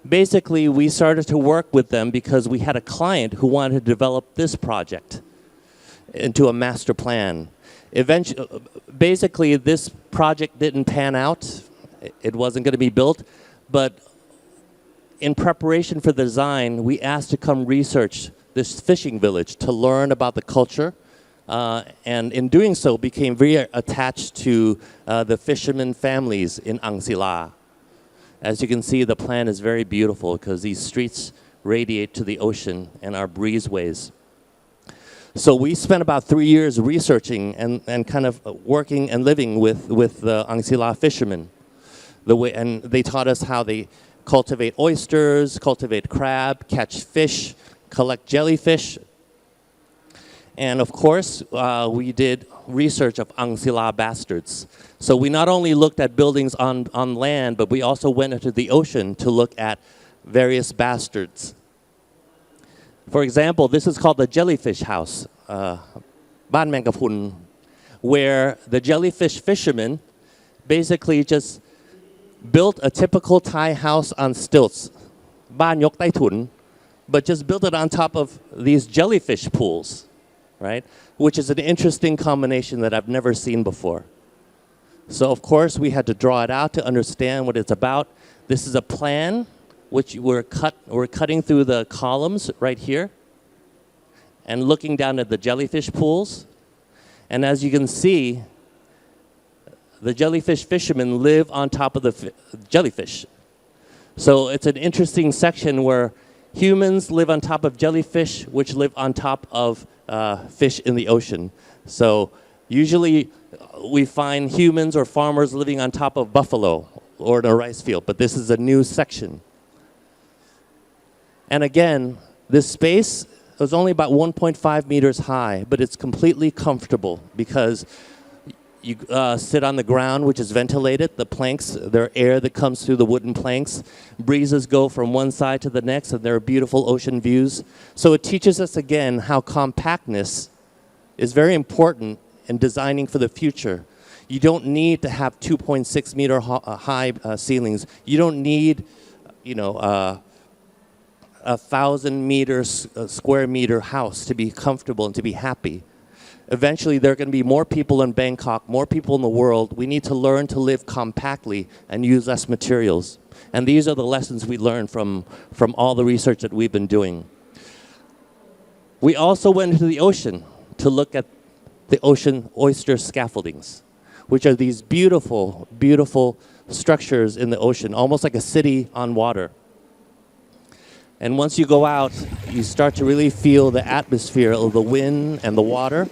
Basically, we started to work with them because we had a client who wanted to develop this project into a master plan. Eventually, basically, this project didn't pan out. It wasn't going to be built. But in preparation for the design, we asked to come research this fishing village to learn about the culture. And in doing so, became very attached to the fishermen families in Ang Sila. As you can see, the plan is very beautiful because these streets radiate to the ocean and are breezeways. So we spent about 3 years researching and kind of working and living with the Ang Sila fishermen. And they taught us how they cultivate oysters, cultivate crab, catch fish, collect jellyfish. And of course, we did research of Ang Sila bastards. So we not only looked at buildings on land, but we also went into the ocean to look at various bastards. For example, this is called the jellyfish house, Ban Mangapun, where the jellyfish fishermen basically just built a typical Thai house on stilts, Ban Yok Tai Tun, but just built it on top of these jellyfish pools, right? Which is an interesting combination that I've never seen before. So of course we had to draw it out to understand what it's about. This is a plan which we're cutting through the columns right here and looking down at the jellyfish pools. And as you can see, the jellyfish fishermen live on top of the jellyfish. So it's an interesting section where humans live on top of jellyfish, which live on top of fish in the ocean. So usually we find humans or farmers living on top of buffalo or in a rice field, but this is a new section. And again, this space is only about 1.5 meters high, but it's completely comfortable because you sit on the ground, which is ventilated. The planks, there are air that comes through the wooden planks. Breezes go from one side to the next, and there are beautiful ocean views. So it teaches us again how compactness is very important in designing for the future. You don't need to have 2.6 meter high ceilings. You don't need, 1,000 square meter house to be comfortable and to be happy. Eventually, there are going to be more people in Bangkok, more people in the world. We need to learn to live compactly and use less materials. And these are the lessons we learned from all the research that we've been doing. We also went into the ocean to look at the ocean oyster scaffoldings, which are these beautiful, beautiful structures in the ocean, almost like a city on water. And once you go out, you start to really feel the atmosphere of the wind and the water.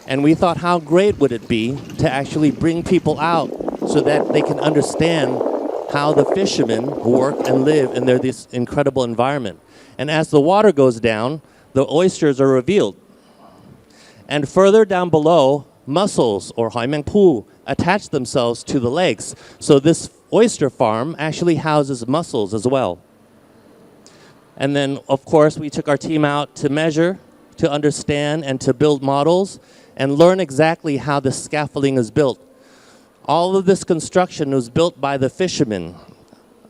And we thought, how great would it be to actually bring people out so that they can understand how the fishermen work and live in this incredible environment. And as the water goes down, the oysters are revealed. And further down below, mussels or hai mang pu attach themselves to the legs. So this oyster farm actually houses mussels as well. And then, of course, we took our team out to measure, to understand, and to build models and learn exactly how the scaffolding is built. All of this construction was built by the fishermen.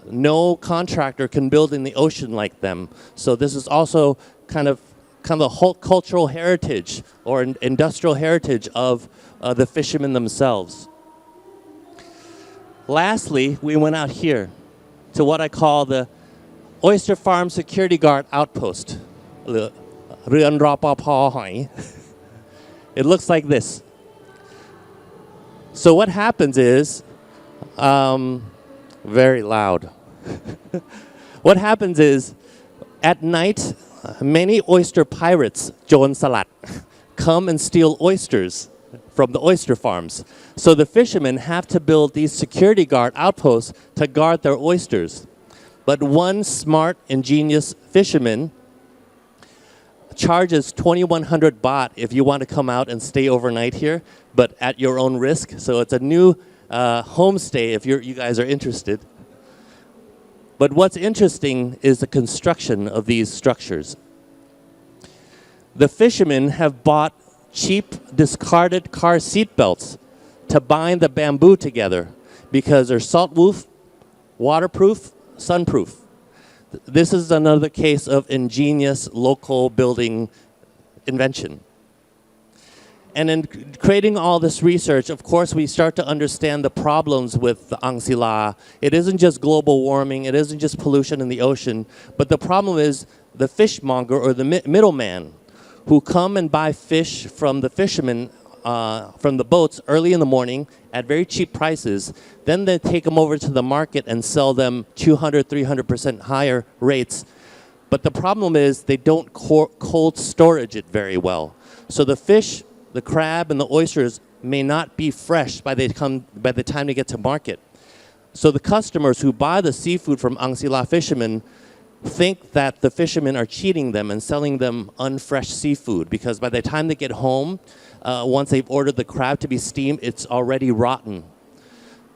No contractor can build in the ocean like them. So this is also kind of the whole cultural heritage or industrial heritage of the fishermen themselves. Lastly, we went out here to what I call the Oyster Farm Security Guard Outpost. It looks like this. So what happens is, very loud. What happens is, at night, many oyster pirates, Joan Salat, come and steal oysters from the oyster farms. So the fishermen have to build these security guard outposts to guard their oysters. But one smart, ingenious fisherman charges 2,100 baht if you want to come out and stay overnight here, but at your own risk. So it's a new homestay if you guys are interested. But what's interesting is the construction of these structures. The fishermen have bought cheap, discarded car seat belts to bind the bamboo together because they're salt-proof, waterproof, sunproof. This is another case of ingenious local building invention. And in creating all this research, of course, we start to understand the problems with the Ang Sila. It isn't just global warming, it isn't just pollution in the ocean, but the problem is the fishmonger or the middleman who come and buy fish from the fishermen from the boats early in the morning at very cheap prices. Then they take them over to the market and sell them 200, 300% higher rates. But the problem is they don't cold storage it very well. So the fish, the crab, and the oysters may not be fresh by the time they get to market. So the customers who buy the seafood from Ang Sila fishermen think that the fishermen are cheating them and selling them unfresh seafood because by the time they get home, once they've ordered the crab to be steamed, it's already rotten.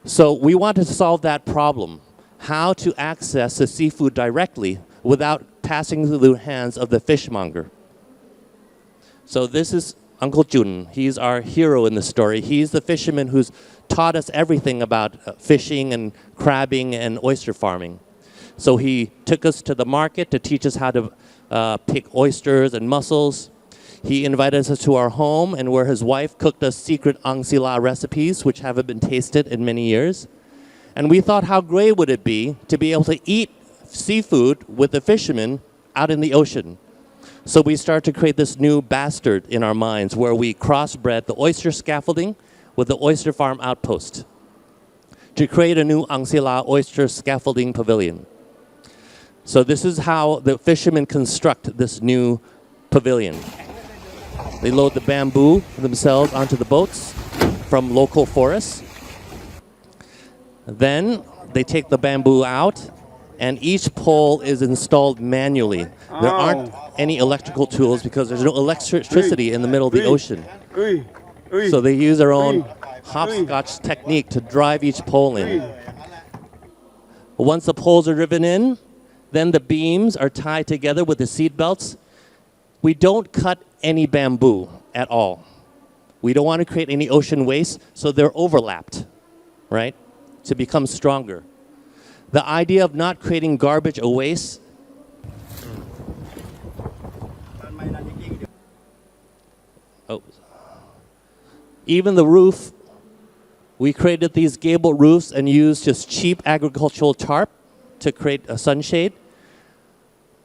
So we want to solve that problem, how to access the seafood directly without passing through the hands of the fishmonger. So this is Uncle Jun. He's our hero in the story. He's the fisherman who's taught us everything about fishing and crabbing and oyster farming. So he took us to the market to teach us how to pick oysters and mussels. He invited us to our home and where his wife cooked us secret Ang Sila recipes, which haven't been tasted in many years. And we thought how great would it be to be able to eat seafood with the fishermen out in the ocean. So we started to create this new bastard in our minds where we crossbred the oyster scaffolding with the oyster farm outpost to create a new Ang Sila oyster scaffolding pavilion. So this is how the fishermen construct this new pavilion. They load the bamboo themselves onto the boats from local forests. Then they take the bamboo out and each pole is installed manually. There aren't any electrical tools because there's no electricity in the middle of the ocean. So they use their own hopscotch technique to drive each pole in. Once the poles are driven in, then the beams are tied together with the seat belts. We don't cut any bamboo at all. We don't want to create any ocean waste, so they're overlapped, right, to become stronger. The idea of not creating garbage or waste even the roof, we created these gable roofs and used just cheap agricultural tarp to create a sunshade.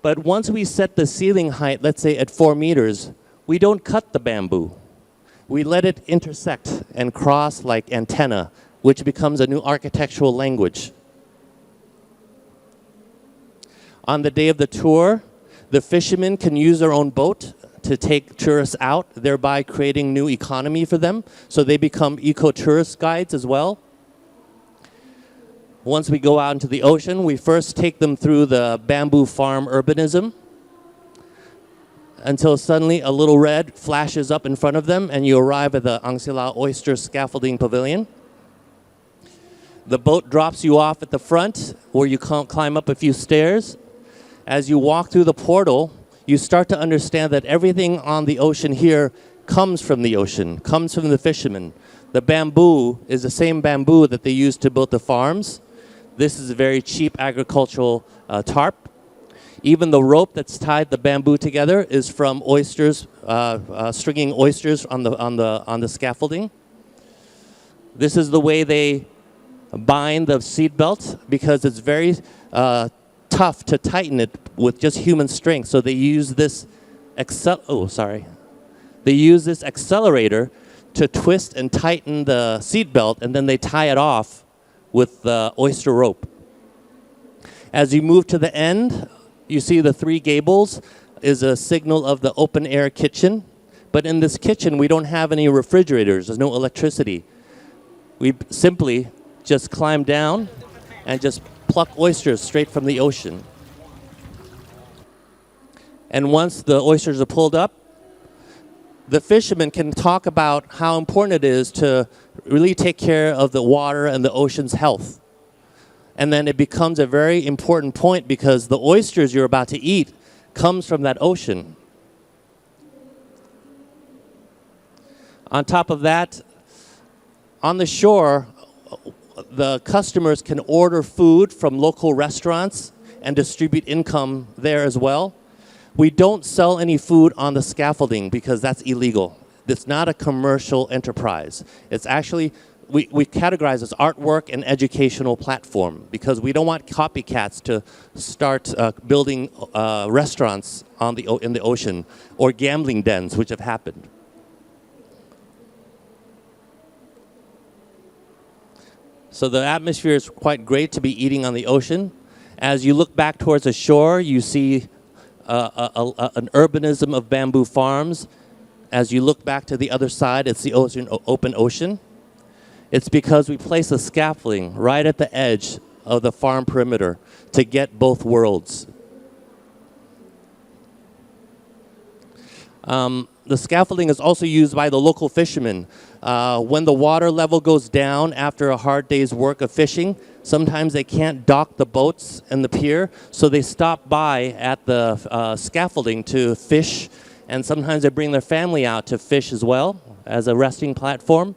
But once we set the ceiling height, let's say at 4 meters, we don't cut the bamboo. We let it intersect and cross like antenna, which becomes a new architectural language. On the day of the tour, the fishermen can use their own boat to take tourists out, thereby creating new economy for them. So they become eco-tourist guides as well. Once we go out into the ocean, we first take them through the bamboo farm urbanism until suddenly a little red flashes up in front of them and you arrive at the Ang Sila Oyster Scaffolding Pavilion. The boat drops you off at the front where you climb up a few stairs. As you walk through the portal, you start to understand that everything on the ocean here comes from the ocean, comes from the fishermen. The bamboo is the same bamboo that they use to build the farms. This is a very cheap agricultural tarp. Even the rope that's tied the bamboo together is from oysters, stringing oysters on the scaffolding. This is the way they bind the seat belt because it's very tough to tighten it with just human strength. So they use this They use this accelerator to twist and tighten the seat belt, and then they tie it off with the oyster rope. As you move to the end, you see the 3 gables is a signal of the open air kitchen. But in this kitchen, we don't have any refrigerators. There's no electricity. We simply just climb down and just pluck oysters straight from the ocean. And once the oysters are pulled up, the fishermen can talk about how important it is to really take care of the water and the ocean's health. And then it becomes a very important point because the oysters you're about to eat comes from that ocean. On top of that, on the shore, the customers can order food from local restaurants and distribute income there as well. We don't sell any food on the scaffolding because that's illegal. It's not a commercial enterprise. It's actually, we categorize as artwork and educational platform because we don't want copycats to start building restaurants in the ocean or gambling dens, which have happened. So the atmosphere is quite great to be eating on the ocean. As you look back towards the shore, you see an urbanism of bamboo farms. As you look back to the other side, it's the open ocean. It's because we place a scaffolding right at the edge of the farm perimeter to get both worlds. The scaffolding is also used by the local fishermen. When the water level goes down after a hard day's work of fishing, sometimes they can't dock the boats in the pier, so they stop by at the scaffolding to fish, and sometimes they bring their family out to fish as well as a resting platform.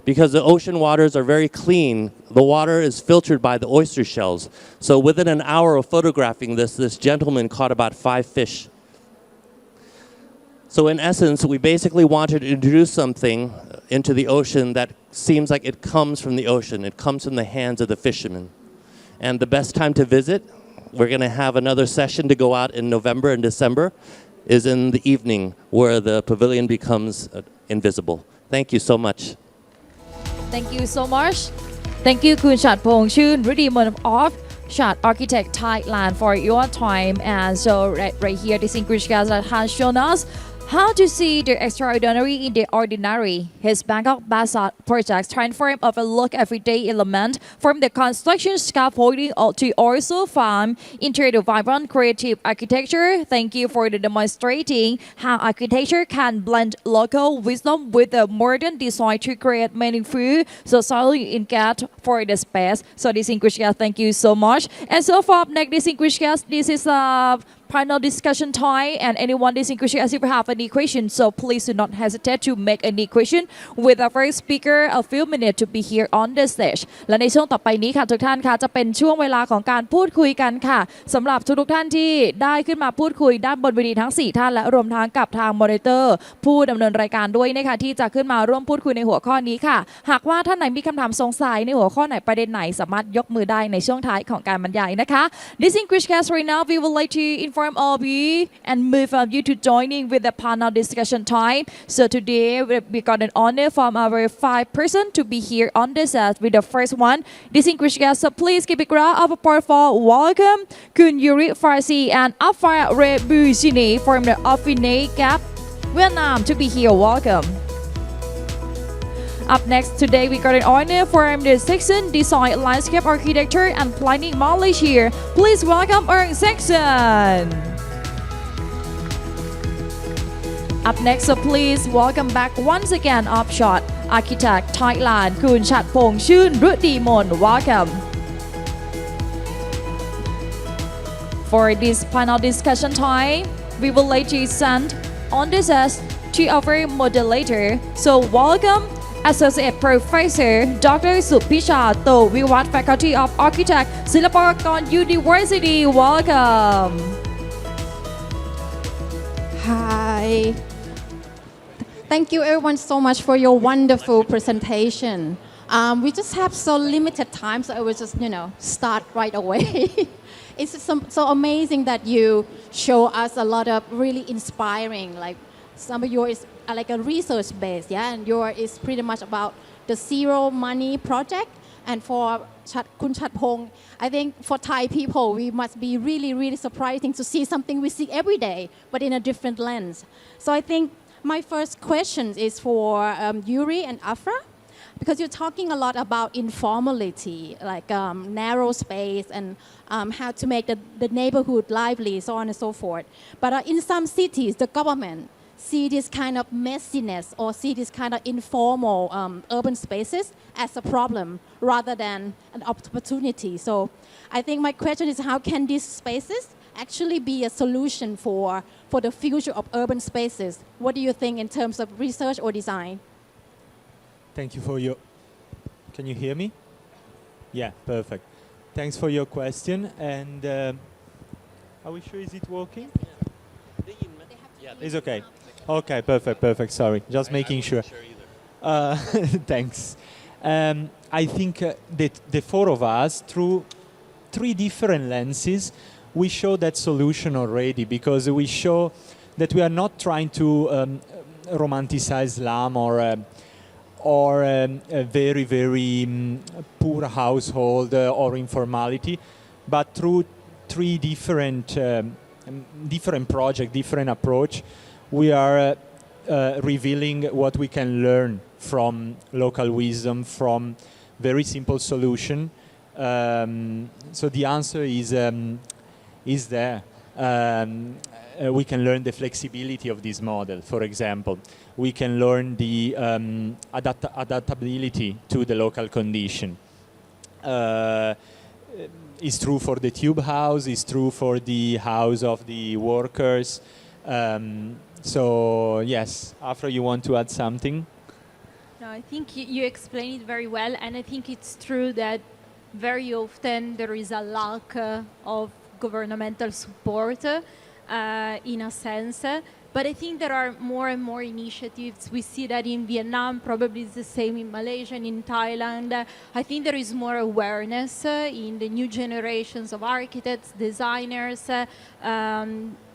Because the ocean waters are very clean, the water is filtered by the oyster shells. So within an hour of photographing this gentleman caught about 5 fish. So in essence, we basically wanted to introduce something into the ocean that seems like it comes from the ocean. It comes from the hands of the fishermen. And the best time to visit, we're going to have another session to go out in November and December, is in the evening where the pavilion becomes invisible. Thank you so much. Thank you so much. Thank you คุณฉัตรพงษ์ชื่นฤดีมนof Chat Architect Thailand for your time. And so right here, distinguished guest that has shown us how to see the extraordinary in the ordinary. His Bangkok Bazaar projects transform of a look everyday element from the construction scaffolding to also farm into the vibrant creative architecture. Thank you for the demonstrating how architecture can blend local wisdom with the modern design to create meaningful socially impact for the space. So distinguished guest, thank you so much. And so far, next distinguished guest, this is a panel discussion time, and anyone distinguished guest, if you have any questions, so please do not hesitate to make any question with our first speaker a few minutes to be here on the stage. และในช่วงต่อไปนี้ค่ะทุกท่านค่ะจะเป็นช่วงเวลาของการพูดคุยกันค่ะสำหรับทุกท่านที่ได้ขึ้นมาพูดคุยด้านบนเวทีทั้ง4ท่านและรวมทั้งกับทางมอนิเตอร์ผู้ดำเนินรายการด้วยนะคะที่จะขึ้นมาร่วมพูดคุยในหัวข้อนี้ค่ะหากว่าท่านไหนมีคำถามสงสัยในหัวข้อไหนประเด็นไหนสามารถยกมือได้ในช่วงท้ายของการบรรยายนะคะ Distinguished guests, right now we would like to inform all of you and move you to joining with the panel discussion time. So today we got an honor from our 5 persons to be here on this set with the first one, distinguished guests. So please give a round of applause for welcome Kun Yuri Farsi and Afar Rebusini from the Affine Gap, Vietnam to be here. Welcome. Up next today, we got an honor from the section Design, Landscape Architecture and Planning Malaysia. Please welcome our section. Up next, so please welcome back once again Upshot Architect Thailand, Kun Chatpong Chun Rudimon. Welcome. For this panel discussion time, we will like to send on this as to our moderator. So welcome Associate Professor Dr. Supisha Towiwat, Faculty of Architect, Silapakon University. Welcome. Hi. Thank you everyone so much for your wonderful presentation. We just have so limited time, so I will just, start right away. It's so amazing that you show us a lot of really inspiring, like some of yours are like a research base, yeah, and yours is pretty much about the zero money project. And for Kun Chatpong, I think for Thai people, we must be really, really surprising to see something we see every day, but in a different lens. So I think my first question is for Yuri and Afra, because you're talking a lot about informality, like narrow space and how to make the neighborhood lively, so on and so forth. But in some cities, the government see this kind of messiness or see this kind of informal urban spaces as a problem rather than an opportunity. So I think my question is, how can these spaces actually be a solution for the future of urban spaces? What do you think in terms of research or design? Thank you for your... Can you hear me? Yeah, perfect. Thanks for your question. And are we sure is it working? It's okay. Okay, perfect. Sorry, just making sure. Thanks. I think that the four of us, through 3 different lenses, we show that solution already, because we show that we are not trying to romanticize slum or a very, very poor household or informality, but through three different projects, different approach, we are revealing what we can learn from local wisdom, from very simple solution. So the answer is there. We can learn the flexibility of this model, for example. We can learn the adaptability to the local condition. It's true for the tube house, it's true for the house of the workers. So yes, Afra, you want to add something? No, I think you explained it very well, and I think it's true that very often there is a lack of governmental support in a sense. But I think there are more and more initiatives. We see that in Vietnam, probably it's the same in Malaysia and in Thailand. I think there is more awareness in the new generations of architects, designers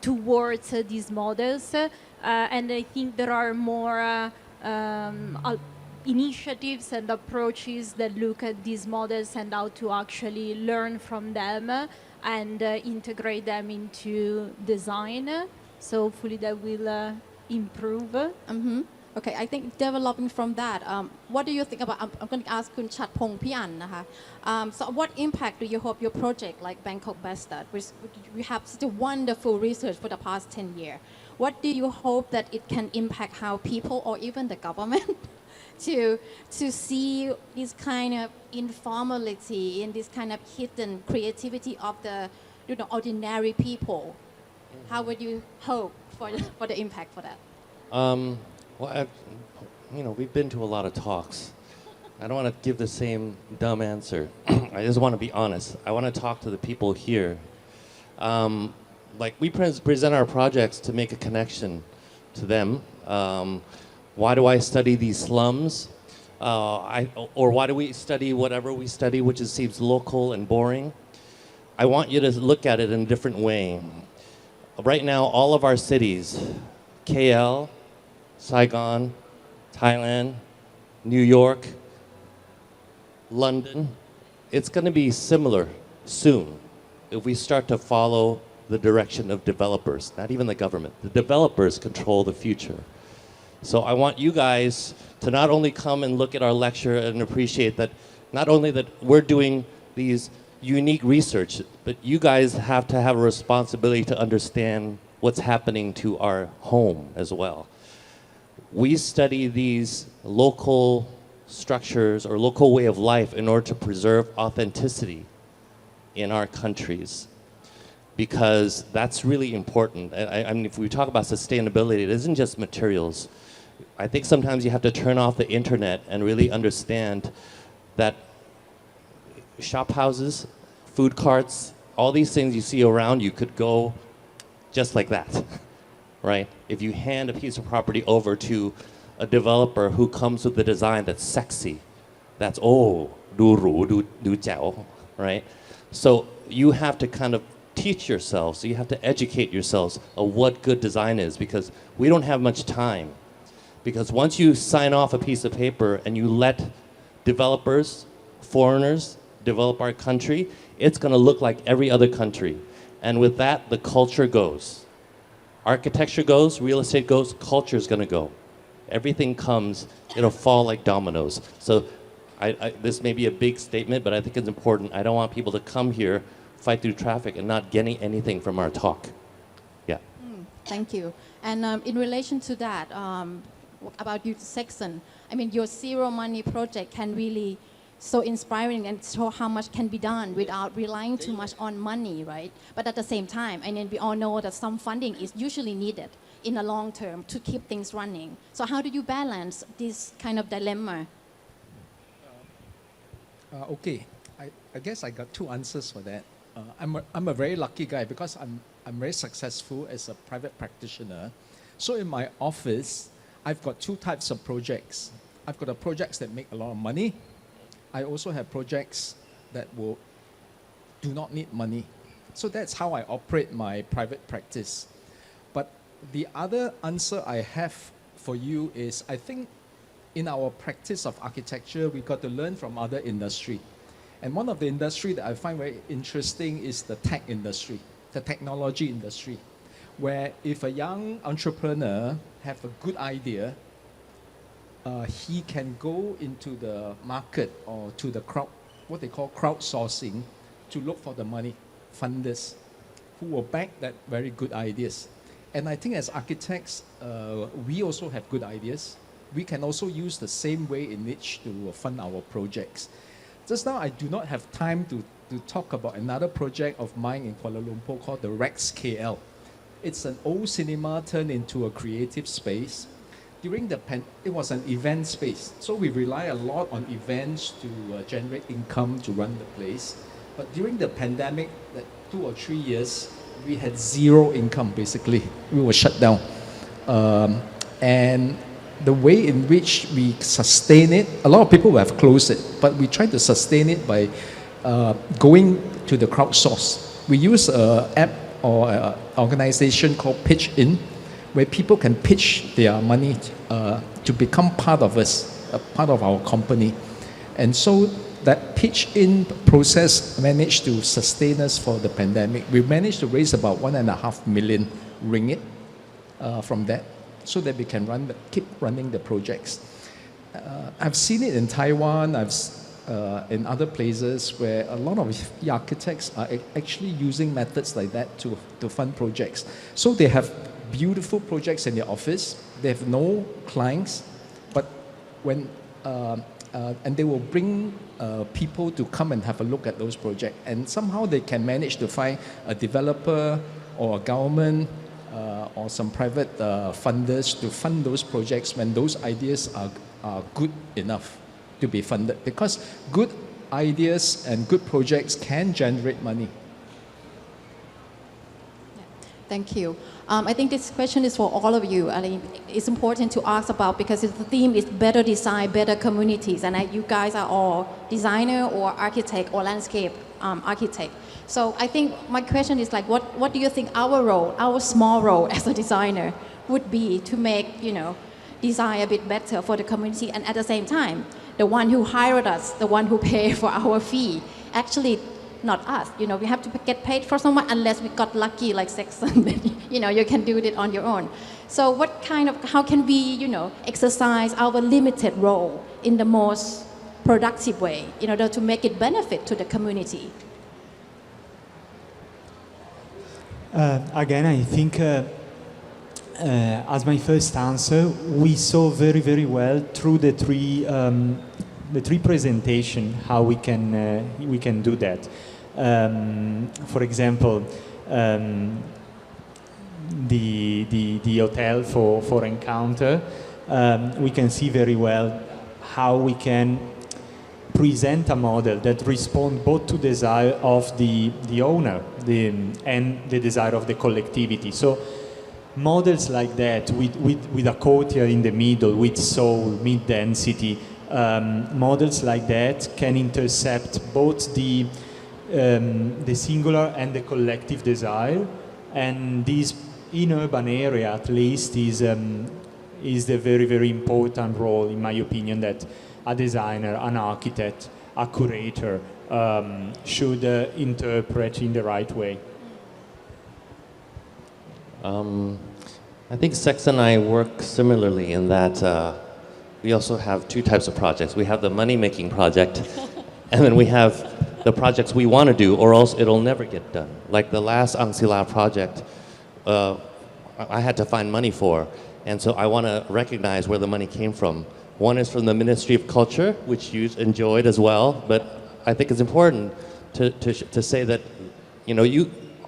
towards these models. And I think there are more initiatives and approaches that look at these models and how to actually learn from them and integrate them into design. So hopefully that will improve. Okay, I think developing from that, what do you think about, I'm going to ask Kun Chatpong Pian. So what impact do you hope your project like Bangkok Bastard, which we have such a wonderful research for the past 10 years, what do you hope that it can impact how people or even the government to see this kind of informality and this kind of hidden creativity of the ordinary people? How would you hope for the impact for that? Well, we've been to a lot of talks. I don't want to give the same dumb answer. I just want to be honest. I want to talk to the people here. Like we present our projects to make a connection to them. Why do I study these slums? Or why do we study whatever we study, which seems local and boring? I want you to look at it in a different way. Right now, all of our cities, KL, Saigon, Thailand, New York, London, it's going to be similar soon if we start to follow the direction of developers, not even the government. The developers control the future. So I want you guys to not only come and look at our lecture and appreciate that not only that we're doing these unique research, but you guys have to have a responsibility to understand what's happening to our home as well. We study these local structures or local way of life in order to preserve authenticity in our countries, because that's really important. I mean, if we talk about sustainability, it isn't just materials. I think sometimes you have to turn off the internet and really understand that shop houses, food carts, all these things you see around you could go just like that, right? If you hand a piece of property over to a developer who comes with a design that's sexy, that's, oh, du ru, du jiao, right? So you have to kind of teach yourselves, so you have to educate yourselves of what good design is, because we don't have much time. Because once you sign off a piece of paper and you let developers, foreigners, develop our country, it's going to look like every other country. And with that, the culture goes. Architecture goes, real estate goes, culture is going to go. Everything comes, it'll fall like dominoes. So this may be a big statement, but I think it's important. I don't want people to come here, fight through traffic, and not getting anything from our talk. Yeah. Thank you. And in relation to that, about you, Sexton, I mean, your zero money project can really so inspiring and show how much can be done without relying too much on money, right? But at the same time, I mean, we all know that some funding is usually needed in the long term to keep things running. So how do you balance this kind of dilemma? Okay, I guess I got two answers for that. I'm a very lucky guy because I'm very successful as a private practitioner. So in my office, I've got two types of projects. I've got projects that make a lot of money. I also have projects that do not need money. So that's how I operate my private practice. But the other answer I have for you is, I think in our practice of architecture, we got to learn from other industry. And one of the industry that I find very interesting is the tech industry, the technology industry, where if a young entrepreneur have a good idea, he can go into the market or to the crowd, what they call crowdsourcing, to look for the money, funders, who will back that very good ideas. And I think as architects, we also have good ideas. We can also use the same way in which to fund our projects. Just now, I do not have time to talk about another project of mine in Kuala Lumpur called the Rex KL. It's an old cinema turned into a creative space. During the it was an event space, so we rely a lot on events to generate income to run the place. But during the pandemic, that 2 or 3 years, we had zero income basically. We were shut down. And the way in which we sustain it, a lot of people have closed it, but we try to sustain it by going to the crowdsource. We use an app or an organization called Pitch In, where people can pitch their money to become part of us, part of our company. And so that pitch-in process managed to sustain us for the pandemic. We managed to raise about 1.5 million ringgit from that, so that we can keep running the projects. I've seen it in Taiwan, in other places where a lot of the architects are actually using methods like that to fund projects. So they have beautiful projects in their office, they have no clients, but when and they will bring people to come and have a look at those projects. And somehow they can manage to find a developer or a government or some private funders to fund those projects when those ideas are good enough to be funded. Because good ideas and good projects can generate money. Thank you. I think this question is for all of you. I mean, it's important to ask about because the theme is better design, better communities, and you guys are all designer or architect or landscape architect. So I think my question is like, what do you think our role, our small role as a designer, would be to make design a bit better for the community, and at the same time, the one who hired us, the one who pay for our fee, actually. Not us, we have to get paid for someone unless we got lucky like Saxon, you can do it on your own. So how can we, exercise our limited role in the most productive way in order to make it benefit to the community? Again, I think as my first answer, we saw very, very well through the three presentation how we can do that. For example, the hotel for Encounter, we can see very well how we can present a model that responds both to desire of the owner and the desire of the collectivity. So models like that with a courtyard in the middle, with soul, mid-density, models like that can intercept both the singular and the collective desire, and this in urban area at least is the very, very important role, in my opinion, that a designer, an architect, a curator should interpret in the right way. I think Sex and I work similarly in that we also have two types of projects. We have the money-making project, and then we have the projects we want to do, or else it'll never get done. Like the last Angsila project, I had to find money for, and so I want to recognize where the money came from. One is from the Ministry of Culture, which you enjoyed as well, but I think it's important to say that,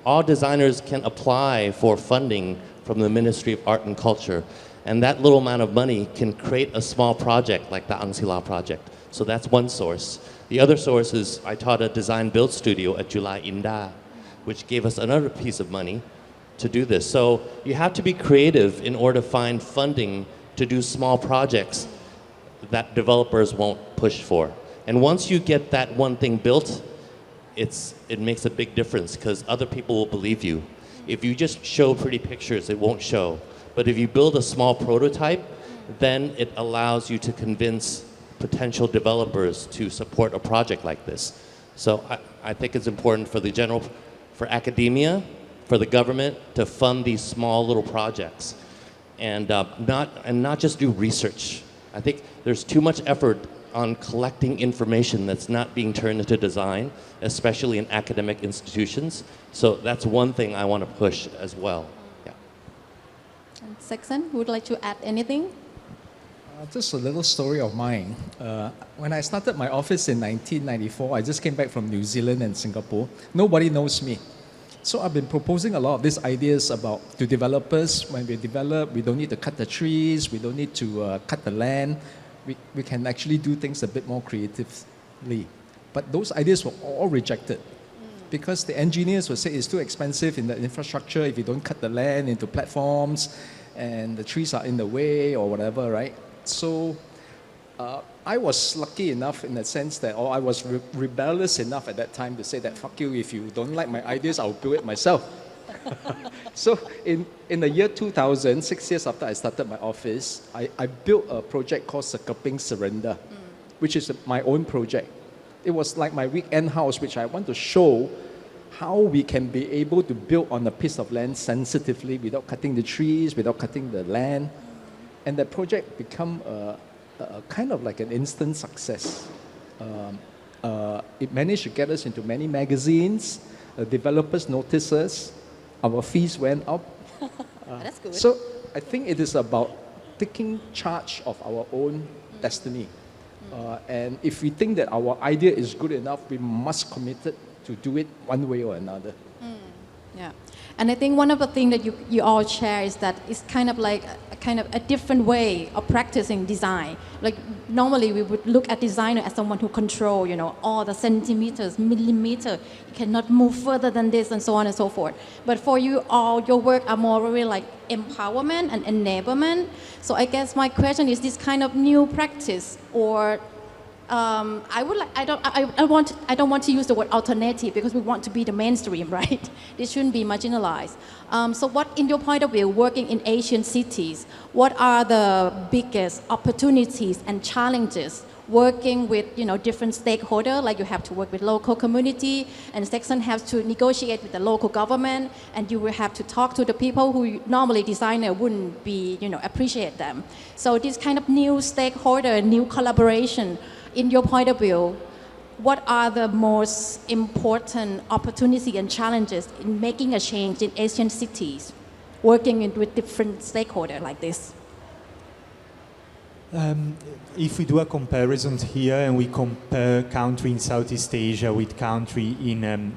all designers can apply for funding from the Ministry of Art and Culture, and that little amount of money can create a small project like the Angsila project. So that's one source. The other source is I taught a design build studio at Julai Indah, which gave us another piece of money to do this. So you have to be creative in order to find funding to do small projects that developers won't push for. And once you get that one thing built, it makes a big difference because other people will believe you. If you just show pretty pictures, it won't show. But if you build a small prototype then it allows you to convince potential developers to support a project like this. So I think it's important for academia, for the government to fund these small little projects and not just do research. I think there's too much effort on collecting information that's not being turned into design, especially in academic institutions. So that's one thing I want to push as well. Yeah. And Saxon, would like to add anything? Just a little story of mine. When I started my office in 1994, I just came back from New Zealand and Singapore. Nobody knows me. So I've been proposing a lot of these ideas to developers. When we develop, we don't need to cut the trees, we don't need to cut the land. We can actually do things a bit more creatively. But those ideas were all rejected because the engineers would say it's too expensive in the infrastructure if you don't cut the land into platforms and the trees are in the way or whatever, right? So I was lucky enough in the sense that, or I was rebellious enough at that time to say that, fuck you, if you don't like my ideas, I'll build it myself. So in the year 2000, 6 years after I started my office, I built a project called Sekaping Surrender, which is my own project. It was like my weekend house, which I want to show how we can be able to build on a piece of land sensitively without cutting the trees, without cutting the land. And that project became kind of like an instant success. It managed to get us into many magazines. Developers noticed us. Our fees went up. That's good. So I think it is about taking charge of our own destiny. And if we think that our idea is good enough, we must commit it to do it one way or another. Yeah, and I think one of the things that you all share is that it's kind of like a different way of practicing design. Like normally we would look at designer as someone who control, all the centimeters, millimeter. You cannot move further than this and so on and so forth. But for you all, your work are more really like empowerment and enablement. So I guess my question is this kind of new practice or I don't want to use the word alternative because we want to be the mainstream, right? This shouldn't be marginalized. So what, in your point of view, working in Asian cities, what are the biggest opportunities and challenges working with, different stakeholders, like you have to work with local community, and section has to negotiate with the local government, and you will have to talk to the people who normally designer wouldn't be, appreciate them. So this kind of new stakeholder, new collaboration, in your point of view, what are the most important opportunities and challenges in making a change in Asian cities, working with different stakeholders like this? If we do a comparison here and we compare country in Southeast Asia with country in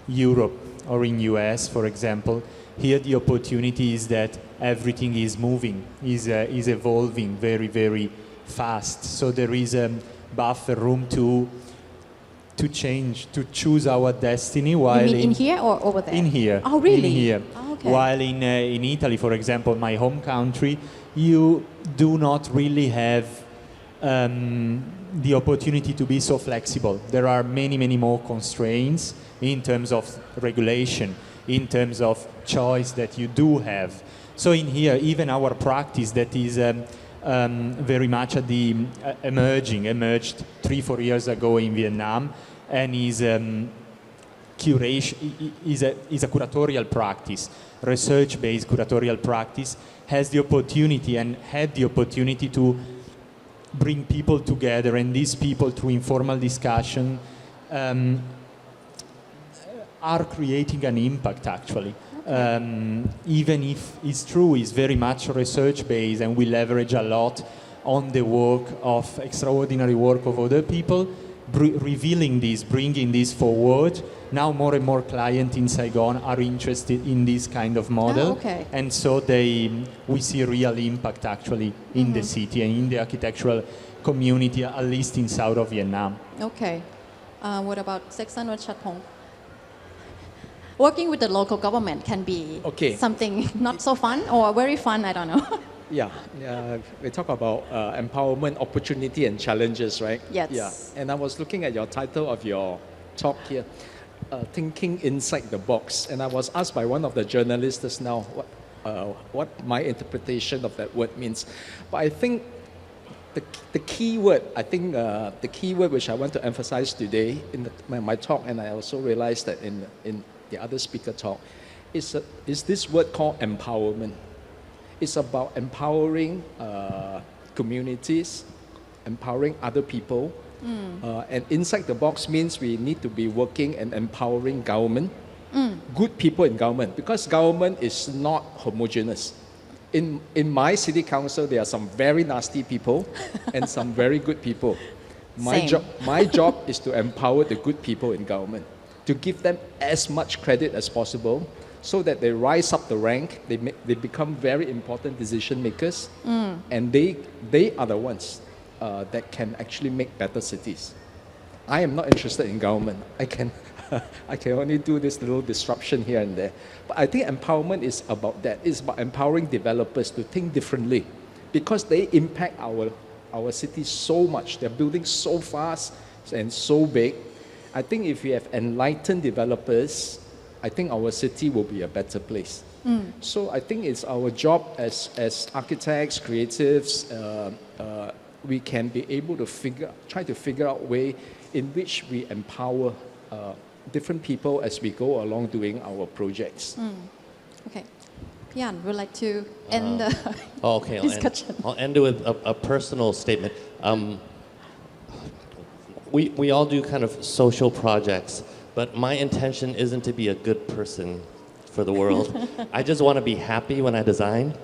Europe or in US, for example, here the opportunity is that everything is moving, is evolving very, very fast. So there is a buffer room to change, to choose our destiny. While you mean in here or over there? In here. Oh, really? In here. Oh, okay. While in Italy, for example, my home country, you do not really have the opportunity to be so flexible. There are many, many more constraints in terms of regulation, in terms of choice that you do have. So in here, even our practice that is very much at the emerged 3-4 years ago in Vietnam, and is curation, is a curatorial practice, research-based curatorial practice, has the opportunity and had the opportunity to bring people together, and these people, through informal discussion, are creating an impact actually. Even if it's true, it's very much research-based and we leverage a lot on the work of extraordinary work of other people, revealing this, bringing this forward. Now more and more clients in Saigon are interested in this kind of model. Oh, okay. And so we see real impact actually in the city and in the architectural community, at least in south of Vietnam. Okay. What about Seksan or Chatpong? Working with the local government can be something not so fun or very fun, I don't know. Yeah, we talk about empowerment, opportunity, and challenges, right? Yes. Yeah, and I was looking at your title of your talk here, Thinking Inside the Box, and I was asked by one of the journalists just now, what my interpretation of that word means. But I think the key word, the key word which I want to emphasize today in my talk, and I also realized that in the other speaker talk, is this word called empowerment. It's about empowering communities, empowering other people. And inside the box means we need to be working and empowering government, good people in government, because government is not homogeneous. In my city council, there are some very nasty people and some very good people. My job is to empower the good people in government, to give them as much credit as possible, so that they rise up the rank, they become very important decision makers, and they are the ones that can actually make better cities. I am not interested in government. I can only do this little disruption here and there. But I think empowerment is about that. It's about empowering developers to think differently, because they impact our cities so much. They're building so fast and so big. I think if we have enlightened developers, I think our city will be a better place. So I think it's our job as architects, creatives, we can be able to try to figure out a way in which we empower different people as we go along doing our projects. Okay. Pian would like to end the Okay, discussion. I'll end it with a personal statement. We all do kind of social projects, but my intention isn't to be a good person for the world. I just want to be happy when I design.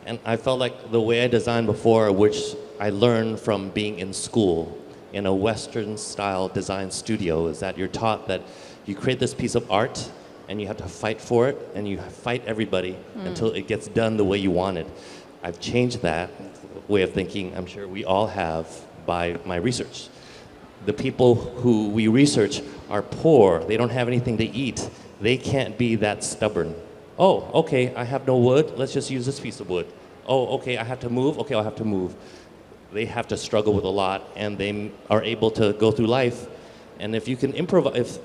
And I felt like the way I designed before, which I learned from being in school in a Western style design studio, is that you're taught that you create this piece of art and you have to fight for it, and you fight everybody until it gets done the way you want it. I've changed that way of thinking, I'm sure we all have, by my research. The people who we research are poor, they don't have anything to eat, they can't be that stubborn. Oh, okay, I have no wood, let's just use this piece of wood. Oh, okay, I have to move, okay, I'll have to move. They have to struggle with a lot, and they are able to go through life. And if you can improvise, if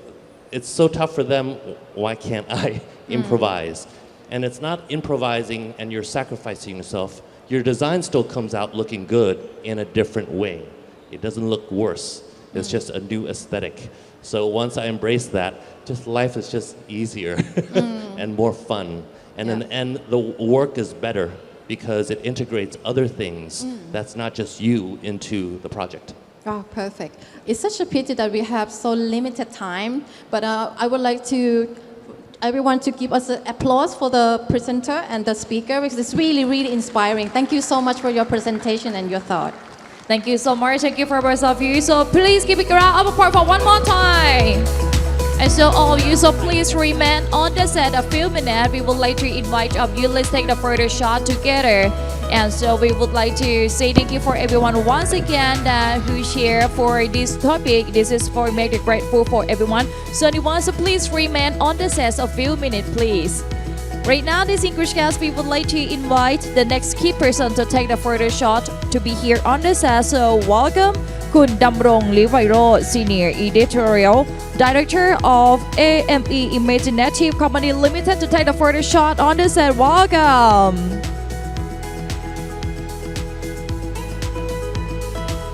it's so tough for them, why can't I improvise? And it's not improvising and you're sacrificing yourself. Your design still comes out looking good in a different way. It doesn't look worse. It's just a new aesthetic. So once I embrace that, just life is just easier and more fun. And in the end, the work is better because it integrates other things that's not just you into the project. Oh, perfect. It's such a pity that we have so limited time, but I would like everyone to give us an applause for the presenter and the speaker, because it's really, really inspiring. Thank you so much for your presentation and your thought. Thank you so much. Thank you for both of you. So please give it a round of applause for one more time. And so all of you, so please remain on the set a few minutes. We would like to invite of you, let's take the photo shot together. And so we would like to say thank you for everyone once again who share for this topic. This is for make it grateful for everyone. So anyone, so please remain on the set a few minutes, please. Right now, distinguished guests, we would like to invite the next key person to take the photo shot to be here on the set. So welcome, Kun Damrong Livairo, Senior Editorial Director of AME Imaginative Company Limited, to take the photo shot on the set. Welcome.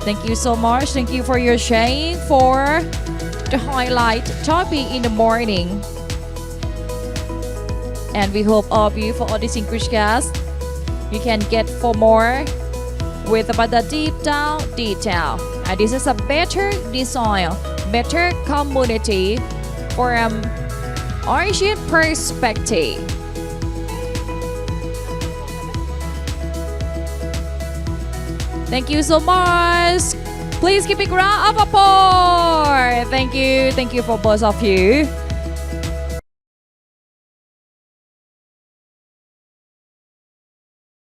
Thank you so much. Thank you for your sharing for the highlight topic in the morning. And we hope all of you, for all distinguished guests, you can get for more with about the deep down detail. And this is a better design, better community from origin perspective. Thank you so much. Please give a round of applause. Thank you for both of you.